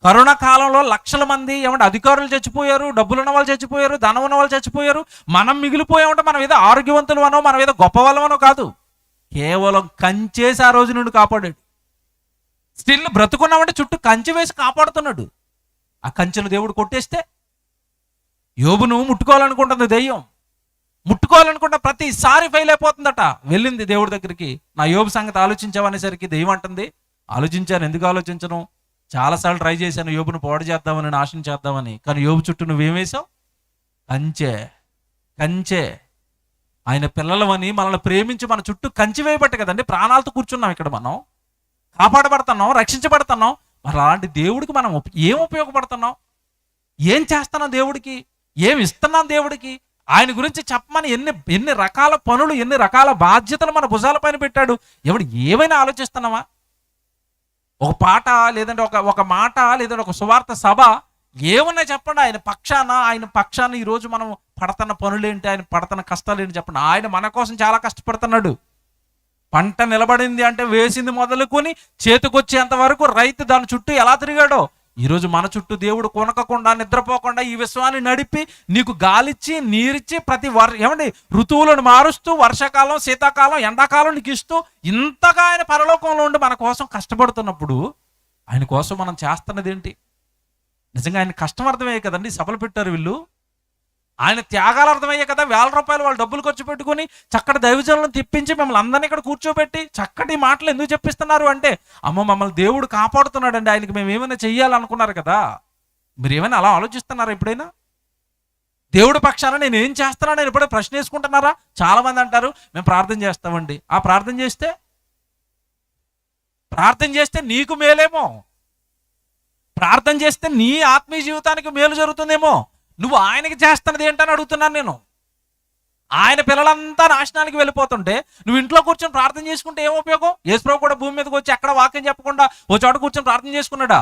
కరోనా కాలంలో లక్షల మంది అధికారులు చచ్చిపోయారు, డబ్బులున్న వాళ్ళు చచ్చిపోయారు, ధనం ఉన్న వాళ్ళు చచ్చిపోయారు. మనం మిగిలిపోయామంటే మనం ఏదో ఆరోగ్యవంతులు అనో, మనం ఏదో గొప్ప వాళ్ళమనో కాదు. కేవలం కంచేసి ఆ రోజు నుండి కాపాడాడు. స్టిల్ బ్రతుకున్నామంటే చుట్టూ కంచె వేసి కాపాడుతున్నాడు. ఆ కంచెను దేవుడు కొట్టేస్తే, యోబును ముట్టుకోవాలనుకుంటుంది దెయ్యం. ముట్టుకోవాలనుకుంటే ప్రతిసారి ఫెయిల్ అయిపోతుందట. వెళ్ళింది దేవుడి దగ్గరికి, నా యోబు సంగతి ఆలోచించావనేసరికి దెయ్యం అంటుంది, ఆలోచించాను, ఎందుకు ఆలోచించను, చాలాసార్లు ట్రై చేశాను యోబును పాడు చేద్దామని, నాశనం చేద్దామని. కానీ యోబు చుట్టూ నువ్వేమేసావు? కంచె. కంచె. ఆయన పిల్లలమని మనల్ని ప్రేమించి మన చుట్టూ కంచె వేయబట్టే కదండి ప్రాణాలతో కూర్చున్నాం ఇక్కడ. మనం కాపాడబడుతున్నాం, రక్షించబడుతున్నాం. మరి అలాంటి దేవుడికి మనం ఏం ఉపయోగపడుతున్నాం? ఏం చేస్తున్నాం దేవుడికి? ఏం ఇస్తున్నాం దేవుడికి? ఆయన గురించి చెప్పమని ఎన్ని రకాల పనులు, ఎన్ని రకాల బాధ్యతలు మన భుజాల పైన పెట్టాడు. ఏమైనా ఆలోచిస్తున్నావా? ఒక పాట, లేదంటే ఒక మాట, లేదంటే ఒక సువార్త సభ, ఏమున్నాయి చెప్పండి ఆయన పక్షాన ఈరోజు మనం పడుతున్న పనులేంటి, ఆయన పడుతున్న కష్టాలు ఏంటి చెప్పండి. ఆయన మన కోసం చాలా కష్టపడుతున్నాడు. పంట నిలబడింది అంటే వేసింది మొదలుకొని చేతికొచ్చేంత వరకు రైతు దాని చుట్టూ ఎలా తిరిగాడో, ఈరోజు మన చుట్టూ దేవుడు కొనకకుండా, నిద్రపోకుండా ఈ విశ్వాన్ని నడిపి నీకు గాలిచ్చి, నీరిచ్చి, ప్రతి ఋతువులను మారుస్తూ, వర్షాకాలం, శీతాకాలం, ఎండాకాలం నీకు ఇస్తూ, ఇంతగా ఆయన పరలోకంలో ఉండి మన కోసం కష్టపడుతున్నప్పుడు ఆయన కోసం మనం చేస్తున్నది ఏంటి? నిజంగా ఆయన కష్టం అర్థమయ్యే కదండి సభలు పెట్టారు వీళ్ళు. ఆయన త్యాగాలు అర్థమయ్యే కదా వేల రూపాయలు వాళ్ళు డబ్బులు ఖర్చు పెట్టుకుని చక్కటి దైవజనులను తెప్పించి మిమ్మల్ని అందరినీ ఇక్కడ కూర్చోబెట్టి చక్కటి మాటలు ఎందుకు చెప్పిస్తున్నారు అంటే, అమ్మ మమ్మల్ని దేవుడు కాపాడుతున్నాడండి, ఆయనకి మేము ఏమైనా చెయ్యాలనుకున్నారు కదా. మీరు ఏమైనా అలా ఆలోచిస్తున్నారా ఎప్పుడైనా? దేవుడి పక్షాన నేను ఏం చేస్తున్నాను నేను ఎప్పుడైనా ప్రశ్న వేసుకుంటున్నారా? చాలా మంది అంటారు మేము ప్రార్థన చేస్తామండి. ఆ ప్రార్థన చేస్తే నీకు మేలేమో, ప్రార్థన చేస్తే నీ ఆత్మీయ జీవితానికి మేలు జరుగుతుందేమో. నువ్వు ఆయనకి చేస్తున్నది ఏంటని అడుగుతున్నాను నేను. ఆయన పిల్లలంతా నాశనానికి వెళ్ళిపోతుంటే నువ్వు ఇంట్లో కూర్చొని ప్రార్థన చేసుకుంటే ఏం ఉపయోగం? యేసుప్రభు కూడా భూమి మీదకి వచ్చి ఎక్కడ వాక్యం చెప్పకుండా ఓ చోట కూర్చొని ప్రార్థన చేసుకున్నాడా?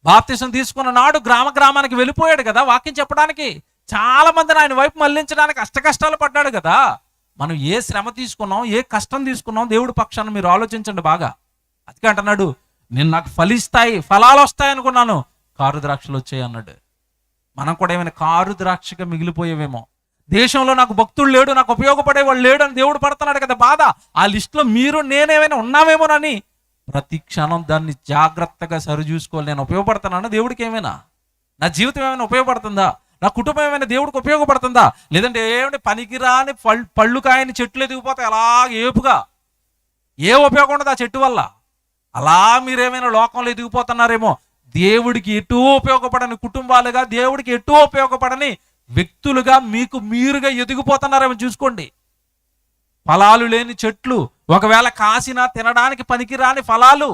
బాప్తిసం తీసుకున్న నాడు గ్రామానికి వెళ్ళిపోయాడు కదా వాక్యం చెప్పడానికి. చాలా మందిని ఆయన వైపు మళ్లించడానికి కష్టాలు పడ్డాడు కదా. మనం ఏ శ్రమ తీసుకున్నాం, ఏ కష్టం తీసుకున్నాం దేవుడి పక్షాన మీరు ఆలోచించండి బాగా. అందుకే అంటున్నాడు, నేను నాకు ఫలాలు వస్తాయి అనుకున్నాను, కారు ద్రాక్షలు వచ్చాయి అన్నాడు. మనం కూడా ఏమైనా కారు ద్రాక్షగా మిగిలిపోయేవేమో. దేశంలో నాకు భక్తుడు లేడు, నాకు ఉపయోగపడేవాళ్ళు లేడు అని దేవుడు పడుతున్నాడు కదా బాధ. ఆ లిస్టులో మీరు నేనేమైనా ఉన్నామేమోనని ప్రతి క్షణం దాన్ని జాగ్రత్తగా సరిచూసుకోవాలి. నేను ఉపయోగపడుతున్నాను దేవుడికి? ఏమైనా నా జీవితం ఏమైనా ఉపయోగపడుతుందా? నా కుటుంబం ఏమైనా దేవుడికి ఉపయోగపడుతుందా? లేదంటే ఏమిటి పనికిరాని పళ్ళు కాయని చెట్లు ఎదిగిపోతాయి అలా ఏపుగా, ఏ ఉపయోగం ఉండదు ఆ చెట్టు వల్ల. అలా మీరేమైనా లోకంలో ఎదిగిపోతున్నారేమో. దేవుడికి ఎటూ ఉపయోగపడని కుటుంబాలుగా, దేవుడికి ఎటూ ఉపయోగపడని వ్యక్తులుగా మీకు మీరుగా ఎదిగిపోతున్నారేమో చూసుకోండి. ఫలాలు లేని చెట్లు, ఒకవేళ కాసినా తినడానికి పనికిరాని ఫలాలు.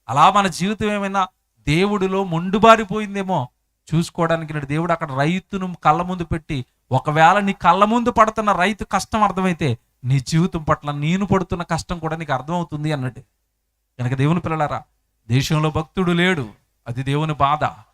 అలా మన జీవితం ఏమైనా దేవుడిలో మొండుబారిపోయిందేమో చూసుకోవడానికి దేవుడు అక్కడ రైతును కళ్ళ ముందు పెట్టి, ఒకవేళ నీ కళ్ళ ముందు పడుతున్న రైతు కష్టం అర్థమైతే నీ జీవితం పట్ల నేను పడుతున్న కష్టం కూడా నీకు అర్థమవుతుంది అన్నట్టు. కనుక దేవుని పిల్లలారా, దేశంలో భక్తుడు లేడు, అది దేవుని బాధ.